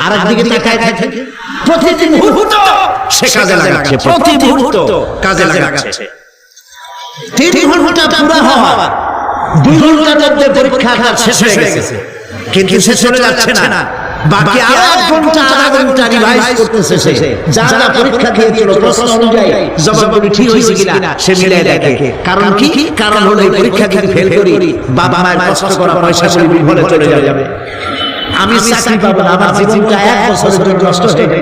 আর একদিকে তাকায় থাকে? প্রতিটি মুহূর্ত সে কাজে লাগাচ্ছে, প্রতি মুহূর্ত কাজে লাগাচ্ছে। 3 ঘন্টা পুরো হওয়া, 2 ঘন্টার মধ্যে পরীক্ষা শেষ হয়ে গেছে, কিন্তু শেষ হয়ে যাচ্ছে না, বাকি আরো 1 ঘন্টা, আধা ঘন্টা রিভাইজ করতেছে সে। যারা পরীক্ষা দিয়েছিল প্রশ্ন অনুযায়ী জবাবগুলি ঠিক হয়েছে কিনা সে মিলাই দেখে। কারণ কি? কারণ হলো এই পরীক্ষা যদি ফেল করি, বাবা মায়ের কষ্ট করা পয়সাগুলি বিফলে চলে যাবে, আমি চাকরি পাবো না, আমার জীবনটা 1 বছরের জন্য নষ্ট হয়ে যাবে।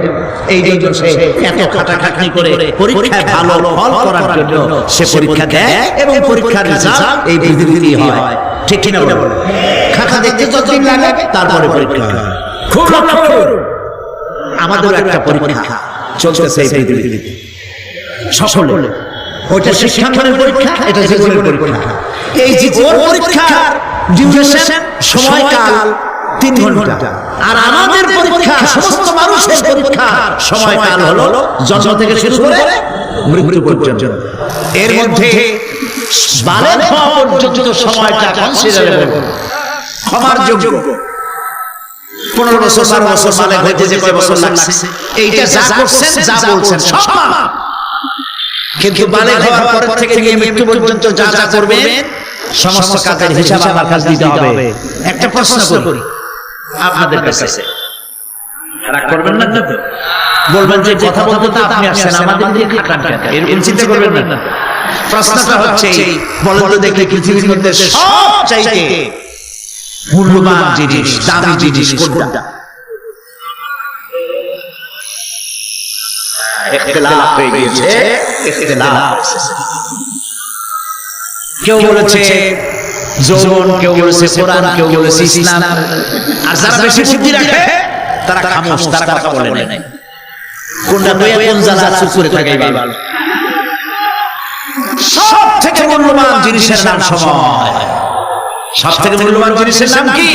এই জন্য সে এত খাটাখাটনি করে পরীক্ষায় ভালো ফল করার জন্য সে পরীক্ষা দেয়, এবং পরীক্ষার রেজাল্ট এই পৃথিবীতেই হয়। ঠিক কিনা বলে? খাতা দেখতে যতদিন লাগে তারপরে পরীক্ষা হয়। খুব লক্ষ্য করুন, আমাদের একটা পরীক্ষা চলতেছে এই পৃথিবীতে, সফল। ওটা শিক্ষাঙ্গনের পরীক্ষা, এটা জীবনের পরীক্ষা। এই জীবন পরীক্ষার ডিউরেশন, সময়কাল 3 ঘন্টা। আর আমাদের পরীক্ষা, সমস্ত মানুষের পরীক্ষার সময়কাল হলো জন্ম থেকে শুরু করে মৃত্যু পর্যন্ত। এর মধ্যে বালেগ হওয়া পর্যন্ত সময়টা কনসিডারেবল, ক্ষমার যোগ্য। 15 বছর 12 বছর বালেগ হইতে যে কয় বছর লাগছে, এইটা যা করছেন, যা বলছেন সব মাফ। কিন্তু বালেগ হওয়ার পর থেকে নিয়ে মৃত্যু পর্যন্ত যা যা করবেন সমস্ত কাজের হিসাব আমার কাছে দিতে হবে। একটা প্রশ্ন করি আপনাদের কাছে, রাগ করবেন না তো? বলবেন যে কথা বলতে তো আপনি আসছেন, আমাদের দিয়ে খাটান কেন? এরকম চিন্তা করবেন না। প্রশ্নটা হচ্ছে, বলেন তো দেখি পৃথিবীর মধ্যে সবচাইতে মূল্যবান জিনিস, দামি জিনিস কোনটা? ইখতিলাফ হয়ে গিয়েছে, ইখতিলাফ। কেউ বলেছে যৌবন, কেউ বলেছে কোরআন, কেউ বলেছে ইসলাম। আর যারা বেশি বুদ্ধি রাখে তারা খামোশ, তারা কথা বলে না। কোনটা দুই কোন জ্বালা চুপ করে থাকে ভালো। সব থেকে মূল্যবান জিনিসের নাম সময়। সব থেকে মূল্যবান জিনিসের নাম কি?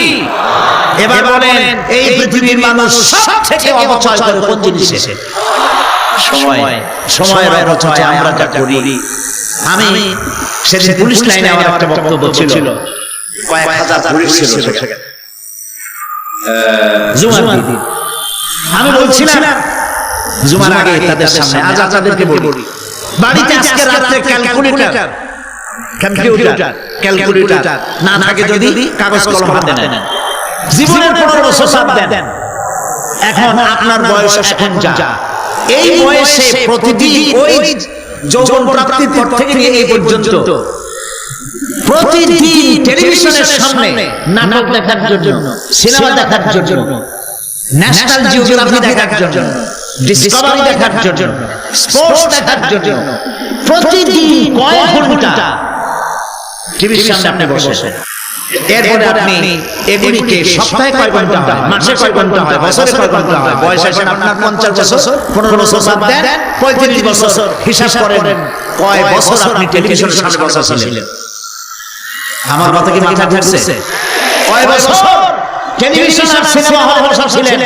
এবার বলেন, এই পৃথিবীর মানুষ সব থেকে অপচয় করে কোন জিনিসে? সময়। সময়ের অপচয় আমরা যা করি। আমি সেদিন পুলিশ লাইনে আমার একটা বক্তব্য ছিল, কয়েক হাজার পুলিশ ছিল সেখানে, জুমার দিন। আমি বলছিলাম জুমার আগে তাদের সামনে, আজ আপনাদেরকে বলি, বাড়িতে আজকে রাতে ক্যালকুলেটর না থাকে যদি কাগজ কলম হাতে নেন, জীবনের 15 বছর সাথ দেন। এখন আপনার বয়স এখন যা, এই বয়সে প্রতিদিন ওই যৌবন প্রাপ্তির পর থেকে নিয়ে এই পর্যন্ত প্রতিদিন টেলিভিশনের সামনে নাটক দেখার জন্য, সিনেমা দেখার জন্য, ন্যাশনাল জিওগ্রাফি দেখার জন্য, ডিসকভারি দেখার জন্য, স্পোর্টস দেখার জন্য প্রতিদিন কয়েক ঘন্টা টিভির সামনে আপনি বসে। এরপরে আপনি এগুলিকে সপ্তাহে কয় ঘন্টা হয়, মাসে কয় ঘন্টা হয়, বছরে কয় ঘন্টা হয়, বয়স আসেন আপনার 50 বছর, 15 বছর বাদ দেন, 35 বছর, হিসাব করেন কয় বছর আপনি টেলিভিশনের সামনে বসেছিলেন। আমার কথা কি মাথা ঢুকছে? কয় বছর টেলিভিশন আর সিনেমা হলে বসেছিলেন?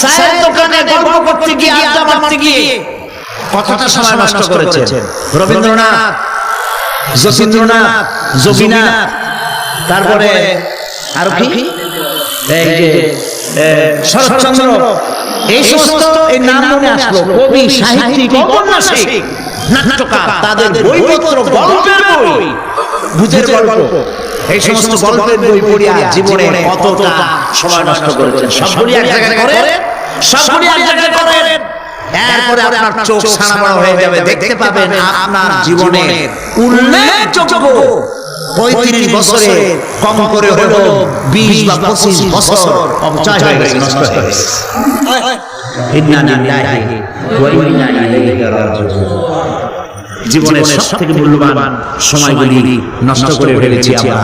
চায়ের দোকানে গল্প করতে গিয়ে, আড্ডা মারতে গিয়ে কতটা সময় নষ্ট করেছেন। রবীন্দ্রনাথ, যতীন্দ্রনাথ, যোগীনাথ, তারপরে আর কি এই যে শরৎচন্দ্র, এই সমস্ত এই নাম মনে আসলো। কবি, সাহিত্যিক, ঔপন্যাসিক, নাট্যকার, তাদের বইপত্র, গল্পের বই, ভূতের গল্প, এই সমস্ত গল্পের বই পড়িয়া জীবনে কতটা সময় নষ্ট করেছেন। সবগুলি এক জায়গায় করেন, সবগুলি এক জায়গায় করেন, এরপরে আপনার চোখ ছানা হয়ে যাবে, দেখতে পাবেন আপনার জীবনের উল্লেখযোগ্য 35 বছরে কম করে হলো 20 বা 25 বছর অপচয় হয়ে গেছে, নষ্ট হয়ে গেছে। ইন্না লিল্লাহি ওয়া ইন্না ইলাইহি রাজিউন। জীবনের সবথেকে মূল্যবান সময়গুলি নষ্ট করে ফেলেছি আমরা।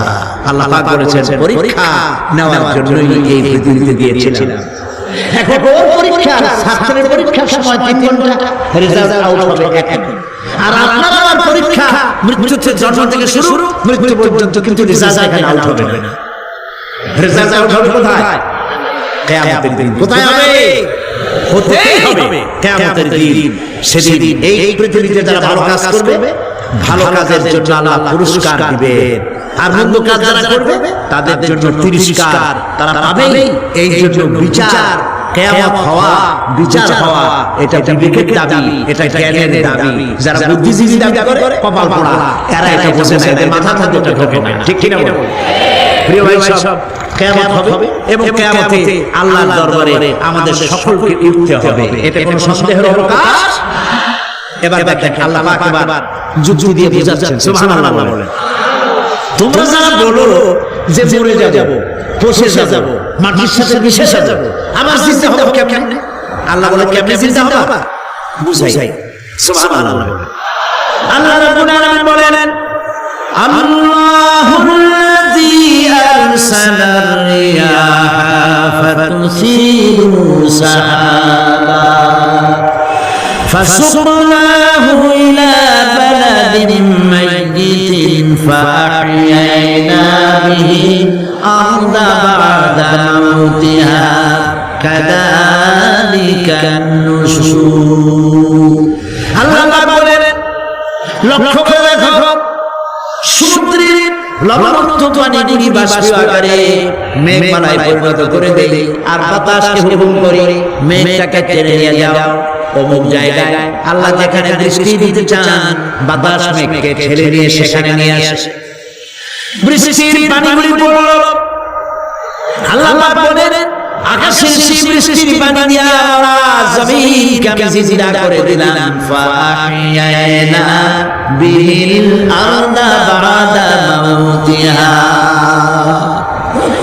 আল্লাহ পাক বলেছেন পরীক্ষা নেওয়ার জন্যই এই পৃথিবীতে দিয়েছিলাম। এখন পরীক্ষা, ছাত্রের পরীক্ষার সময় 3 ঘন্টা, রেজাল্ট আউট হবে 1 ঘন্টা। আর আপনার আমার পরীক্ষা মৃত্যুতে জন্ম থেকে শুরু মৃত্যু পর্যন্ত, কিন্তু রেজাল্ট এখানে আউট হবে না। রেজাল্ট আউট হবে কোথায়? কিয়ামতের দিন। কোথায় হবে? হতেই হবে কিয়ামতের দিন। সেদিন এই পৃথিবীতে যারা ভালো কাজ করবে, ভালো কাজের জন্য আল্লাহ পুরস্কার দিবেন, আর মন্দ কাজ যারা করবে তাদের জন্য তিরস্কার তারা পাবে। এই জন্য বিচার, কিয়ামত হওয়া, বিচার হওয়া, এটা বিবেকের দাবি, এটা জ্ঞানের দাবি। যারা বুদ্ধিজীবী দাবি করে কপাল পোড়া, এরা এটা বোঝে না, এদের মাথা থেকে এটা ঢোকে না। ঠিক কি না? প্রিয় ভাই সব, কিয়ামত হবে এবং কিয়ামতে আল্লাহর দরবারে আমাদের সকলকে উঠতে হবে, এতে কোনো সন্দেহের অবকাশ। এবার দেখেন আল্লাহ পাক এবার যুদ্ধ দিয়ে বোঝাচ্ছেন, সুবহানাল্লাহ বলেন। তোমরা যারা বলো যে মরে যাব, পচে যাব, মাটির সাথে মিশে যাব, আবার জিন্দা হব কেমনে? আল্লাহ বলে কেমনে জিন্দা হবা? বুঝাই। সুবহানাল্লাহ বলেন। আল্লাহ রাব্বুল আলামিন বলেন আল্লাহুল্লাযী আরসালার রিয়াহা ফাতুসিরু সাহাবা فسقناه إلى بلد ميت فأحيينا به الأرض بعد موتها كذلك النشور। আল্লাহ বলেন, লক্ষ্য করে দেখো, সমুদ্রের লবণাক্ত পানিগুলি বাষ্পীয় আকারে মেঘমালায় পরিণত করে দেই, আর বাতাসকে হুকুম করে মেঘটাকে টেনে নিয়ে যাও অমুক জায়গায়। আল্লাহ যেখানে দৃষ্টি দিতে চান, বাতাস মেঘকে ঠেলে নিয়ে সেখানে নিয়ে আসে। বৃষ্টির পানিগুলি পড়ল, আল্লাহ পাক বলেন আকাশের সেই বৃষ্টির পানি দিয়া আমরা জমিনকে আমি জিন্দা করে দিলাম। ফাআহইয়ানা বিহিল আরদা বা'দা মাউতিহা।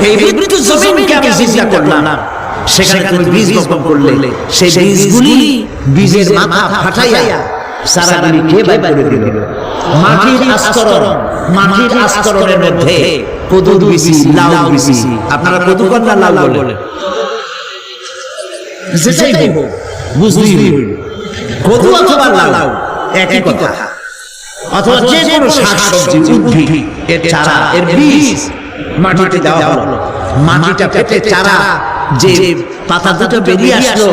এই মৃত জমিনকে আমি জিন্দা করলাম, সেখানে তুমি বীজ বপন করলে সেই বীজগুলি বীজের মাথা ফাটাইয়া সারাগুলি কে বাইর করে দিল। মাটির আস্তরণ, মাটির আস্তরণের মধ্যে কদু বিচি, লাউ বিচি, আপনারা কদু কন্যা লাউ বলেন, যেটাই হোক বুঝলি, কদু অথবা লাউ একই কথা, অথবা যে কোনো শাকসবজি, উদ্ভিদ, এর চারা, এর বীজ মাটিতে দেওয়া হলো। মাটিটা ফেটে চারা যে পাতা দুটো বেরিয়ে আসলো,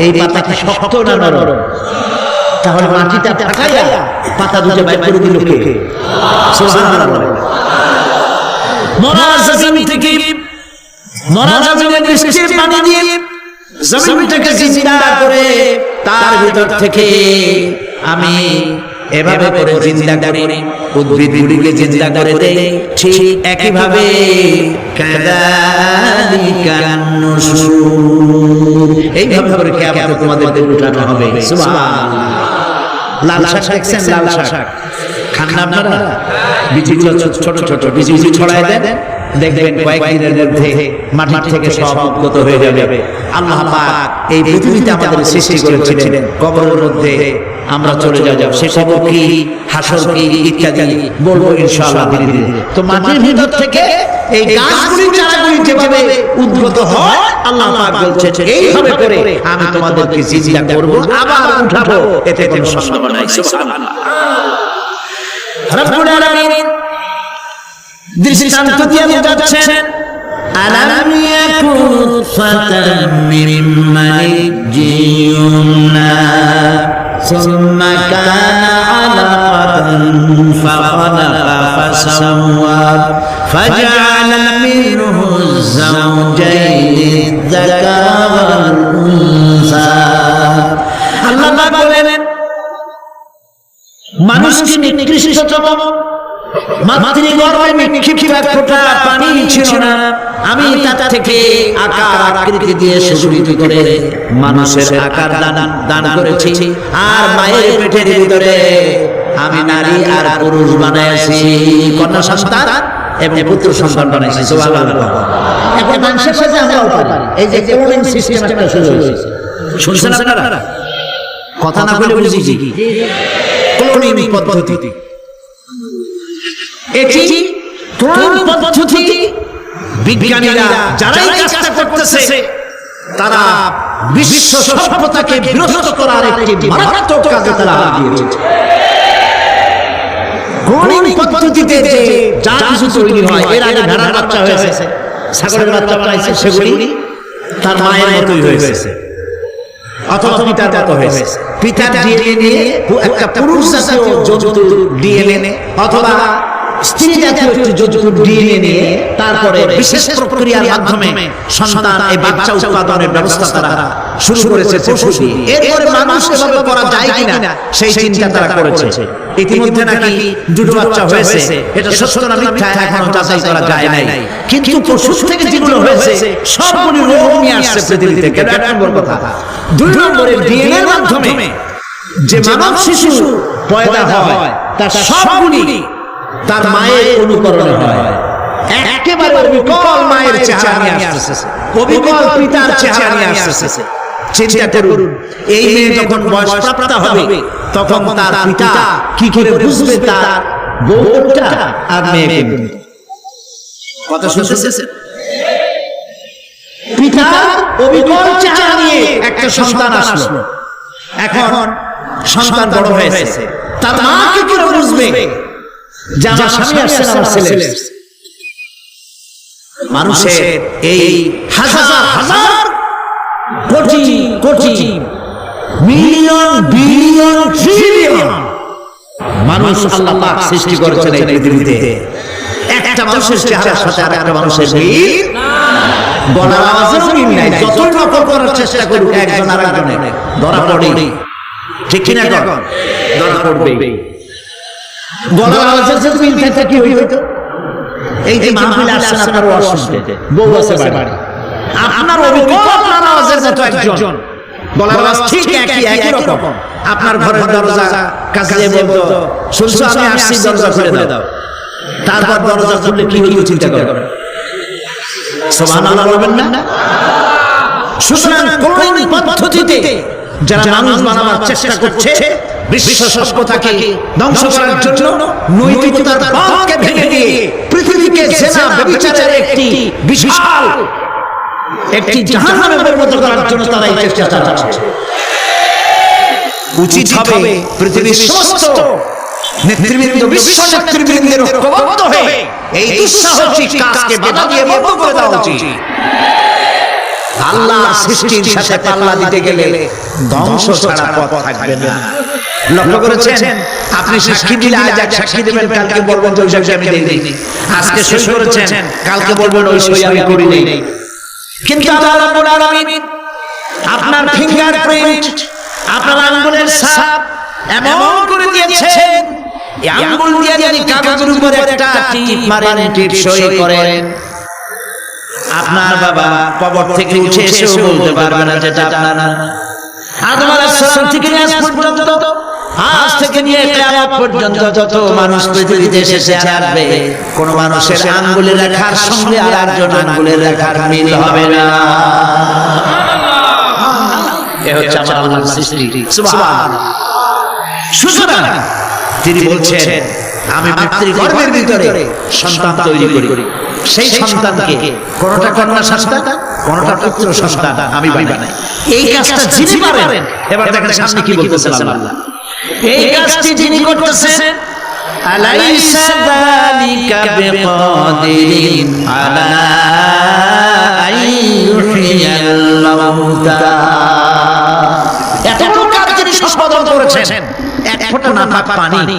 এই পাতা কি শক্ত না নরম? তাহলে মাটিটা ফাটাইয়া পাতা দুটো বাইর করে দিল কে? সুবহানাল্লাহ। মরা জমিন থেকে, মরা জমিনে বৃষ্টির পানি দিয়ে জমিনটাকে জিন্দা করে তার ভিতর থেকে আমি এভাবে করে জিন্দা করি, উদ্ভিদগুলিকে জিন্দা করে দেই। ঠিক একইভাবে কাযালিকান নুশুর, এইভাবে করে কিয়ামতে তোমাদেরকে উঠানো হবে। সুবহানাল্লাহ। লাল শাক দেখছেন? লাল শাক খান না আপনারা? বীজগুলো ছোট ছোট বীজ ছড়ায় দেন, দেখবেন কয়েকদিনের মধ্যে মাটি থেকে সব উদ্গত হয়ে যাবে। আল্লাহ পাক এই পৃথিবীতে আমাদের সৃষ্টি করেছিলেন, কবরের মধ্যে আমরা চলে যাব। সে কবর কি, হাসর কি ইত্যাদি বলবো ইনশাআল্লাহ ধীরে ধীরে। তো মাটির ভিতর থেকে এই গাছগুলি চারাগুলি যেভাবে উদ্গত হয়, আল্লাহ পাক বলছেন এইভাবে করে আমি তোমাদেরকে জিন্দা করব, আবার উঠাবো, এতে কোনো সন্দেহ নাই। সুবহানাল্লাহ। রব্বুল আলামিন দৃষ্টান্ত দিয়ে বোঝাচ্ছেন, আলাম ইয়াকুন ফাতাম মিন মানিজিয়ুমনা সুম্মা কানা আলাকাতান ফাখালাকা ফাসাওয়া ফাজআলা মিনহু যাওজাইনি যাকারা ওয়াল উনসা। আল্লাহ পাক বলেন, মানুষকে নিকৃষ্টতম মাতৃগর্ভে নিক্ষিপ্ত এক ফোঁটা পানি ছিল না, আমি তার থেকে আকার আকৃতি দিয়ে সুগঠিত করে মানুষের আকার দান করেছি, আর মায়ের পেটের ভিতরে আমি নারী আর পুরুষ বানাইছি, কন্যা সন্তান এবং পুত্র সন্তান বানাইছি। সুবহানাল্লাহ। এখন মানুষের সাথে আমরাও পারি, এই যে ক্লোনিং সিস্টেম একটা শুরু হয়েছে, শুনছেন আপনারা? কথা না বলে বুঝি কি ক্লোনিং পদ্ধতি। এটি ক্লোনিং পদ্ধতি বিজ্ঞানীরা যারাই কাজটা করতেছে তারা বিশ্ব সভ্যতাকে বিরত করার একটি মারাত্মক কাজে তারা হাত দিয়েছে। ক্লোনিং পদ্ধতিতে যে যা কিছু তৈরি হয়, এর আগে ভেড়ার বাচ্চা হয়েছে, ছাগলের বাচ্চা বানাইছে, সেগুলি তার মায়ের মতোই হয়েছে, অথবা পিতার মতো হয়েছে। পিতার ডিএনএ নিয়ে একটা পুরুষ জাতীয় জন্তুর ডিএনএ অথবা স্ত্রী জাতীয় জন্তুর ডিএনএ নিয়ে তারপরে বিশেষ প্রক্রিয়ার মাধ্যমে সন্তান এই বাচ্চা উৎপাদনের ব্যবস্থা তারা শুরু করেছে পশু দিয়ে। এরপরে মানুষ এভাবে করা যায় কিনা সেই চিন্তা তারা করেছে। ইতিমধ্যে নাকি দুটো বাচ্চা হয়েছে, এটা সত্য না মিথ্যা এখনো যাচাই করা যায় নাই, কিন্তু পশু থেকে যেগুলো হয়েছে সবগুলো রোগ নিয়ে আসছে পৃথিবীতে। এক নম্বর কথা। দুই নম্বরে ডিএনএ এর মাধ্যমে যে মানব শিশু পয়দা হয় তার সবগুলি তার মায়ের অনুকরণে হয়, একেবারে অবিকল মায়ের চেহারা নিয়ে আসছে, অবিকল পিতার চেহারা নিয়ে আসছে। চিন্তা করুন, এই মেয়ে যখন বয়সপ্রাপ্ত হবে তখন তার পিতা কি করে বুঝবে তার বউ কোনটা আর মেয়ে কোনটা? কথা শুনতেছেন? পিতার অবিকল চেহারা নিয়ে একটা সন্তান আসলো, এখন সন্তান বড় হয়েছে, তার মা কি করে বুঝবে যে আমার স্বামী আসছে, আমার ছেলে? মানুষের এই হাজার হাজার crore crore million billion trillion মানুষ আল্লাহ পাক সৃষ্টি করেছেন এই পৃথিবীতে। একটা মানুষের চেহারার সাথে আরেকটা মানুষের মিল গলার আওয়াজেও মিল নাই। যতই নকল করার চেষ্টা করুক একজন আরেকজনের ধরা পড়ে, ঠিক কিনা? ধরা পড়বে। গলার আওয়াজের সাথে মিল থাকতে কি হইতো? এই যে মাহফিলে আসছেন আপনার ওয়াজ শুনতে, বউ আছে বাড়ি, আপনার অবিকল আওয়াজের মতো একজন গলার আওয়াজ ঠিক একই রকম আপনার ঘরের দরজা কাছে বলতো, শুনছো আমি আসছি, দরজা খুলে দাও। তারপর দরজা খুললে কি হইতো চিন্তা করো। সুবহানাল্লাহ বলবেন না? সুতরাং ক্লোনিং পদ্ধতিতে যারা মানুষ বানাবার চেষ্টা করছে, বিশ্ব সভ্যতাকে ধ্বংস করার জন্য নৈতিকতার বাঁধকে ভেঙে দিয়ে পৃথিবীকে জেনা ব্যভিচারের একটি বিশাল একটি জাহান্নামে পরিণত করার জন্য তারা এই চেষ্টা চালাচ্ছে। উচিত হবে পৃথিবীর সমস্ত নেতৃবৃন্দ, বিশ্ব নেতৃবৃন্দের ঐক্যবদ্ধ হয়ে এই দুঃসাহসিক কাজকে বাধা দিয়ে বন্ধ করে দেওয়া উচিত। আল্লাহর সৃষ্টির সাথে পাল্লা দিতে গেলে ধ্বংস ছাড়া পথ থাকবে না। লক্ষ্য করেছেন? আপনি সাক্ষী দিলে আজ এক সাক্ষী দেবেন, কালকে বলবেন যে ওই সাক্ষী আমি দেইনি। আজকে সই করেছেন, কালকে বলবেন ওই সই আমি করি নাই। কিন্তু আল্লাহ রাব্বুল আলামিন আপনার ফিঙ্গারপ্রিন্ট, আপনার আঙ্গুলের ছাপ এমন করে দিয়েছেন, এই আঙ্গুল দিয়ে যদি কাগজের উপরে একটা টিপ মারেন, টিপ সই করেন, আপনার বাবা কবর থেকে উঠে এসেও বলতে পারবে না যেটা আপনার। আদম আলাইহিস সালাম থেকে আজ পর্যন্ত আজ থেকে নিয়ে কিয়ামত পর্যন্ত যত মানুষ পৃথিবীতে এসে আসবে, কোন মানুষের আঙ্গুলের রেখার সঙ্গে আর একজন আঙ্গুলের রেখার মিল হবে না। এ হচ্ছে আমার আল্লাহর সৃষ্টি। সুবহানাল্লাহ। সুতরাং তিনি বলছেন, আমি মাতৃগর্ভের ভিতরে সন্তান তৈরি করি, সেই সন্তানকে কোনটা কন্যা সন্তান, কোনটা পুত্র সন্তান আমি বানাই। এই কাজটা যিনি পারেন, এবার দেখেন সামনে কি বলতেছেন আল্লাহ। এই কাজটি যিনি করতেছেন, আলাইসা যালিকা বিকাদিরিন আলা আইয়ুহিয়াল মাউতা। এত বড় কাজ যিনি সম্পাদন করেছেন, এক ফোঁটা নাপাক পানি,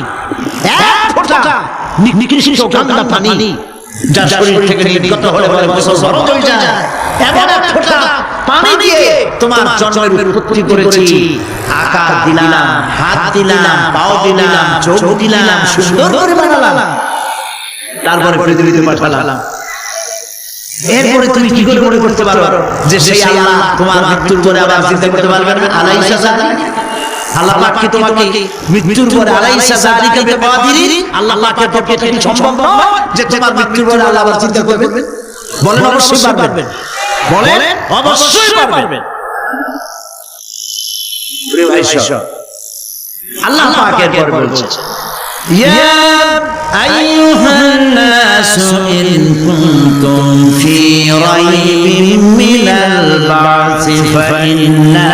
এক ফোঁটা নিকৃষ্ট গন্ধা পানি যার শরীর থেকে নির্গত হলে বলে গোসল ফরজ হয়ে যায়, এমন এক ফোঁটা পানি দিয়ে তোমার জন্মের উৎপত্তি করেছি, আকার দিলাম, হাত দিলাম, পাও দিলাম, চোখ দিলাম, সুন্দর করে বানালাম, তারপরে পৃথিবীতে পাঠালাম। এরপরে তুমি কি করে মনে করতে পারো যে সেই আল্লাহ তোমার মৃত্যুর পরে আবার চিন্তা করতে পারবেন? আলাইসা যালিকা, আল্লাহ পাক কি তোমাকে মৃত্যুর পরে আলাইসা যালিকা বিকাদিরিন, আল্লাহ পাকের পক্ষে এটা কি সম্ভব নয় যে তোমার মৃত্যুর পরে আল্লাহ আবার চিন্তা করবেন? বলেন অবশ্যই পারবেন, বলেন অবশ্যই পারবেন। প্রিয় ভাই সব, আল্লাহ পাক এরপর বলছেন, ইয়া আইয়ুহান নাসু ইন কুনতুম ফি রাইবিন মিনাল বা'সি ফাইন্না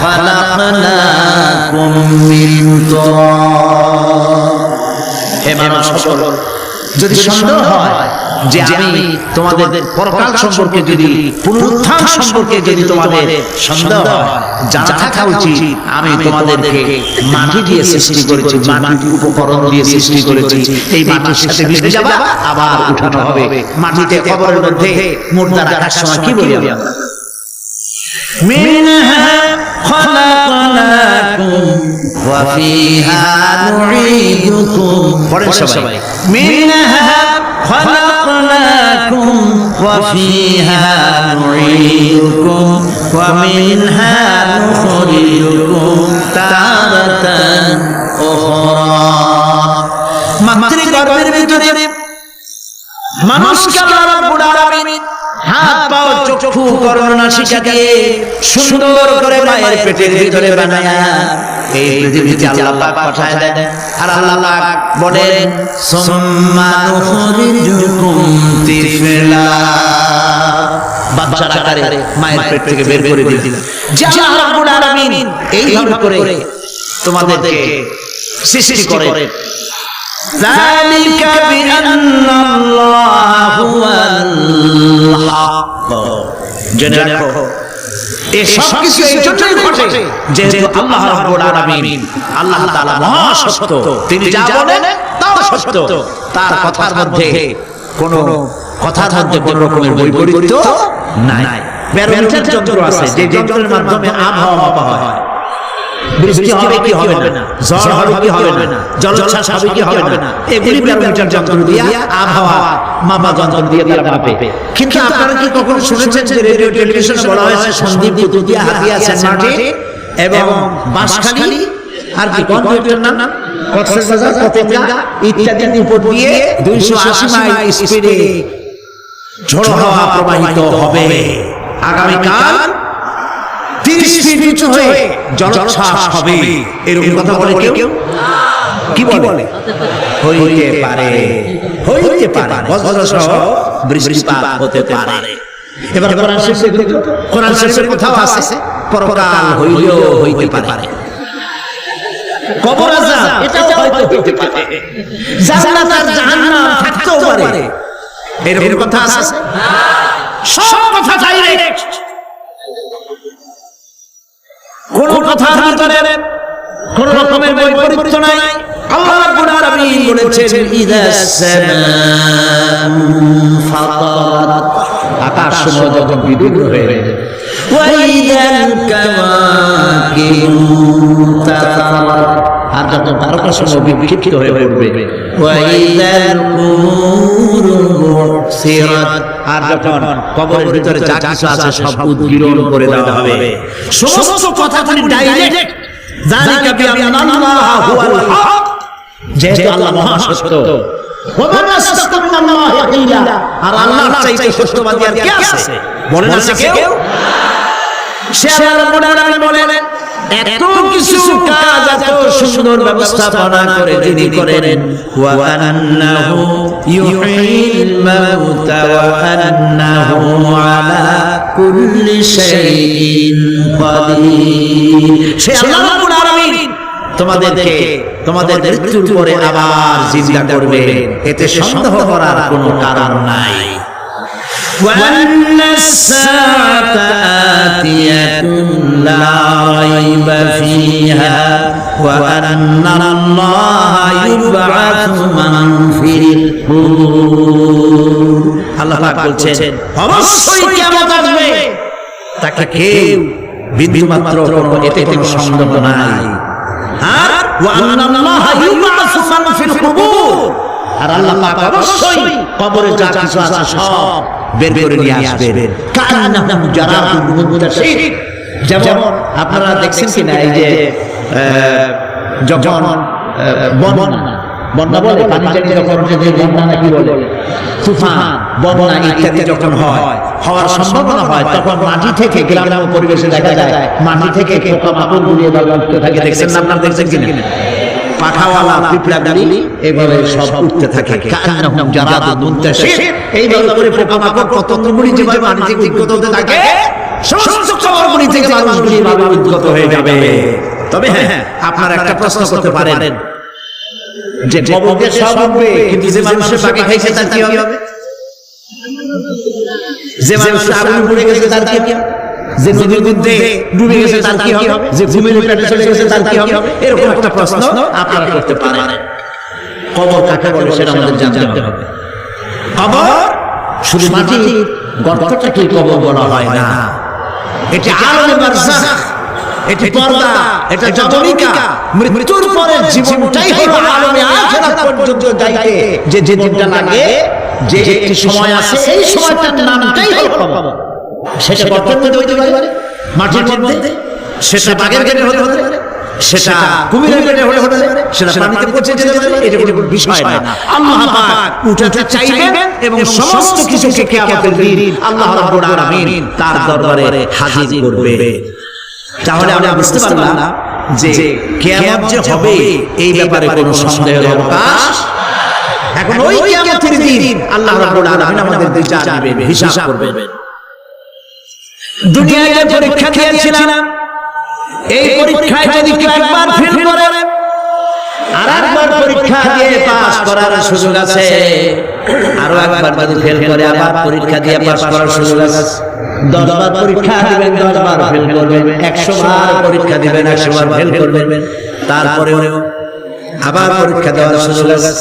খালাকনাকুম মিন তুরাব। হে মানুষ সকল, যদি সন্দেহ হয় যে আমি তোমাদের পরকাল সম্পর্কে, যদি পুনরুত্থান সম্পর্কে যদি তোমাদের সন্দেহ হয়, জানা থাকা উচিত আমি তোমাদেরকে মাটি দিয়ে সৃষ্টি করেছি, মাটির উপকরণ দিয়ে সৃষ্টি করেছি। এই মাটির সাথে মিশে যাবা, আবার উঠানো হবে। মাটিতে কবরের মধ্যে মুর্দা রাখার সময় কি বলি আমরা? মিনহা খালাকনাকুম ওয়া ফিহা নুঈদুকুম। পড়েন সবাই, মিনহা খালাকনাকুম ওয়া ফিহা নুঈদুকুম ওয়া মিনহা নুখরিজুকুম তারাতান উখরা। মাতৃগর্ভের ভিতরে মানুষকে আল্লাহ রাব্বুল আলামিন হাত পা চক্ষু করোনা শিক্ষা দিয়ে সুন্দর করে মায়ের পেটের ভিতরে বানায়া এই পৃথিবীতে আল্লাহ পাক পাঠায় দেন। আর আল্লাহ পাক বলেন, সুম্মা নুখরিজুকুম তিফলা, বাচ্চার আকারে মায়ের পেট থেকে বের করে দিলেন। যে আল্লাহ রাব্বুল আলামিন এইভাবে করে তোমাদেরকে সৃষ্টি করে। ذلك بأن الله هو الحق। জেনে রাখো, এই সব কিছু এই জন্যই ঘটে যেহেতু আল্লাহ রাব্বুল আলামিন, আল্লাহ তাআলা মহা সত্য, তিনি যা বলেন তাও সত্য। তার কথার মধ্যে কোনো রকমের বৈপরীত্য নাই। ব্যারোমিটার যন্ত্র আছে, যে যন্ত্রের মাধ্যমে আবহাওয়া মাপা হয়। বৃষ্টি হবে কি হবে না, ঝড় হবে কি হবে না, জলোচ্ছ্বাস হবে কি হবে না, এগুলি ব্যারোমিটার যন্ত্র দিয়ে, আবহাওয়া মাপা যন্ত্র দিয়ে তারা মাপে। কিন্তু আপনারা কি কখনো শুনেছেন যে রেডিও টেলিভিশনে বলা হয়েছে সন্দ্বীপ, কুতুবদিয়া, হাতিয়া, সেন্ট মার্টিন এবং বাঁশখালী আর কি কনভেক্টর নাম, কক্সবাজার, পতেঙ্গা ইত্যাদির উপর দিয়ে 280 মাইল স্পিডে ঝড়ো হাওয়া প্রবাহিত হবে। আগামীকাল 30 ফিট উঁচু হয়ে জলোচ্ছ্বাস হবে, এরকম কথা বলে কেউ? কি বলে? হইতে পারে, হইতে পারে, বজ্রসহ বৃষ্টিপাত হতে পারে। এবার কোরআন শরীফের কোথাও আছে পরকাল হইলেও হইতে পারে, কবর আযাব এটাও হয়তো হইতে পারে, জান্নাত আর জাহান্নাম থাকতেও পারে, এরকম কথা আছে। সব কথা ডাইরেক্ট, কোন কথার ভিতরে কোন রকমের বৈপরীত্য নাই। আল্লাহ রাব্বুল আলামিন বলেছেন, ইযাস সামাউ ফাতারাত, আকাশ সমূহ যখন বিদীর্ণ হয়ে যাবে, ওয়া ইযাল কাওয়াকিবু তাতারাত, আর যখন তারকা সমূহ বিক্ষিপ্ত হয়ে পড়বে, ওয়া ইযাল কুবুরু বুসিরাত, আর যখন কবরের ভিতরে যা কিছু আছে সব উদ্গীরণ করে দেওয়া হবে। সমস্ত কথা তিনি ডাইরেক্ট যালিকা বিআন্নাল্লাহা হুয়াল হক, যেহেতু আল্লাহ মহা সত্য। ওয়া মান আসদাকু মিনাল্লাহি কিলা, আর আল্লাহর চাইতে সত্যবাদী আর কে আছে? বলেন আছে কেউ? সে আল্লাহ রাব্বুল আলামিন বলেন, এত কিছু কাজ, এত সুন্দর ব্যবস্থাপনা করে যিনি করেন, ওয়া আন্নাহু ইউহিল মাউতা ওয়া আন্নাহু আলা কুল্লি শাইইন কাদির। সে আল্লাহ রাব্বুল আলামিন তোমাদেরকে তোমাদের মৃত্যুর পরে আবার জিন্দা করবে, এতে সন্দেহ করার কোনো কারণ নাই। وأن الساعة آتية لا ريب فيها وأن الله يبعث من في القبور। আল্লাহ পাক বলছেন অবশ্যই কিয়ামত আসবে, তাকে কেউ বিন্দুমাত্র এতে কোনো সন্দেহ নাই। আর وأن الله يبعث من في القبور, আর আল্লাহ পাক অবশ্যই কবরে যা কিছু আছে সব বের করে নিয়ে আসবেন। কান্নাহু জারাদুন মুনতাশির, যেমন আপনারা দেখছেন কিনা এই যে যখন বন্যা বলে, পানি জানি যখন যে বন্যা নাকি বলে, তুফান, বন্যা ইত্যাদি যখন হওয়ার সম্ভাবনা হয়, তখন মাটি থেকে গ্রাম্য পরিবেশে দেখা যায় মাটি থেকে পোকামাকড় গুলিয়ে বের হতে থাকে। দেখছেন না? আপনারা দেখছেন কিনা? পাখাওয়ালা পিঁপড়াগুলি এইভাবে সব উঠতে থাকে, কান্নাহুম জারাদুন মুনতাশির। এইভাবে করে পোকামাকড় পতঙ্গগুলি যেভাবে মাটি থেকে উদ্গত হতে থাকে, সমস্ত কবরগুলি থেকে মানুষগুলি এইভাবে উদ্গত হয়ে যাবে। তবে হ্যাঁ, আপনারা একটা প্রশ্ন করতে পারেন যে কবর দিয়ে সব উঠবে, কিন্তু যে মানুষের পাকে খাইছে তার কি হবে? যে মানুষ আগুনে পুড়ে গেছে তার কি হবে? যে নদীর মধ্যে ডুবে গেছে তার কি হবে? যে ঘুমের পেটে চলে গেছে তার কি হবে? এরকম একটা প্রশ্ন আপনারা করতে পারেন। কবর কাকে বলে সেটা আমাদের জানতে হবে। কবর শুধু মাটির গর্তটাকে কবর বলা হয় না, এটা আলামে বারজাখ, এটা পর্দা, এটা জবনিকা। মৃত্যুর পরে জীবনটাই হলো আলামে আখিরাত পর্যন্ত যাইতে যে দিনটা লাগে, যে একটি সময় আছে, এই সময়টার নামটাই হলো কবর। সেটা গর্তের মধ্যে হইতে পারে, মাটির মধ্যে, সেটা বাঘের পেটে হতে পারে, সেটা কুমিরের পেটে হতে পারে, সেটা পানিতে পচে যেতে পারে, এটা কোনো বিষয় না। আল্লাহ পাক উঠাতে চাইবেন এবং সমস্ত কিছুকে কিয়ামতের দিন আল্লাহ রাব্বুল আলামিন তার দরবারে হাজির করবে। তাহলে আমরা বুঝতে পারলাম যে কিয়ামত যে হবে এই ব্যাপারে কোনো সন্দেহের অবকাশ। এখন ওই কিয়ামতের দিন আল্লাহ রাব্বুল আলামিন আমাদের বিচার নেবেন, হিসাব করবেন। দুনিয়ায় যে পরীক্ষা দিয়েছিলাম, এই পরীক্ষায় যদি কেউ একবার ফেল করে, আরেকবার পরীক্ষা দিয়ে পাস করার সুযোগ আছে, আরো একবার যদি ফেল করে আবার পরীক্ষা দিয়ে পাস করার সুযোগ আছে। 10 বার পরীক্ষা দিবেন, 10 বার ফেল করবেন, 100 বার পরীক্ষা দিবেন, 100 বার ফেল করবেন, তারপরেও আবার পরীক্ষা দেওয়ার সুযোগ আছে।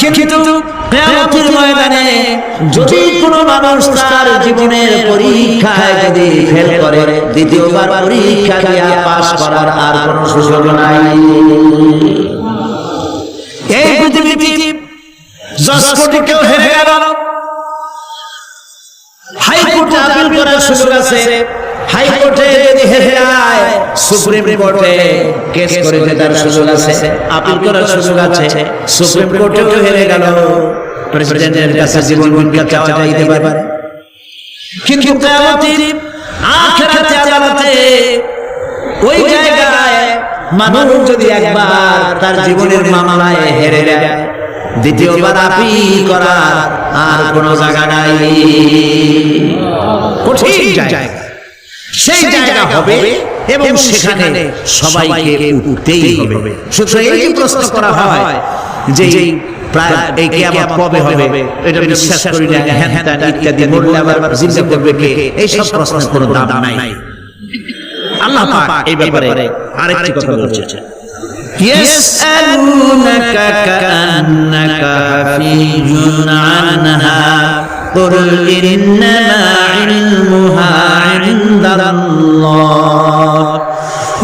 কিন্তু কিয়ামতের ময়দানে যদি কোনো মানুষ তার জীবনের পরীক্ষায় যদি ফেল করে, দ্বিতীয়বার পরীক্ষা দিয়ে পাস করার আর কোনো সুযোগ নাই। এই পৃথিবীতে জজ কোর্টে কেউ হেরে গেল, হাইকোর্টে আপিল করার সুযোগ আছে। হাইকোর্টে যদি হেরে যায়, সুপ্রিম কোর্টে কেস করে জেতার সুযোগ আছে, আপিল করার সুযোগ আছে। সুপ্রিম কোর্টেও হেরে গেল, প্রেসিডেন্টের কাছে জীবন ভিক্ষা চাওয়া যাইতে পারে। কিন্তু কিয়ামতের আখিরাতে আদালতে ওই জায়গায় মানুষ যদি একবার তার জীবনের মামলায় হেরে যায়, দ্বিতীয়বার আপিল করার আর কোনো জায়গা নাই। কঠিন জায়গা, সেই জায়গা হবে এবং সেখানে সবাইকে উঠতেই হবে। সুতরাং এই যে প্রশ্ন করা হয় যে প্রায় এই কিয়ামত কবে হবে, এটা বিশ্বাস করি না, হ্যাঁ হ্যাঁ ইত্যাদি, মরলে আবার জিন্দা করবে কে, এই সব প্রশ্নের কোনো দাম নাই। আল্লাহ পাক এই ব্যাপারে আরেকটি কথা বলেছেন, ইয়াসআলুনাকা কাআন্নাকা হাফিজুন আনহা قل إنما علمها عند الله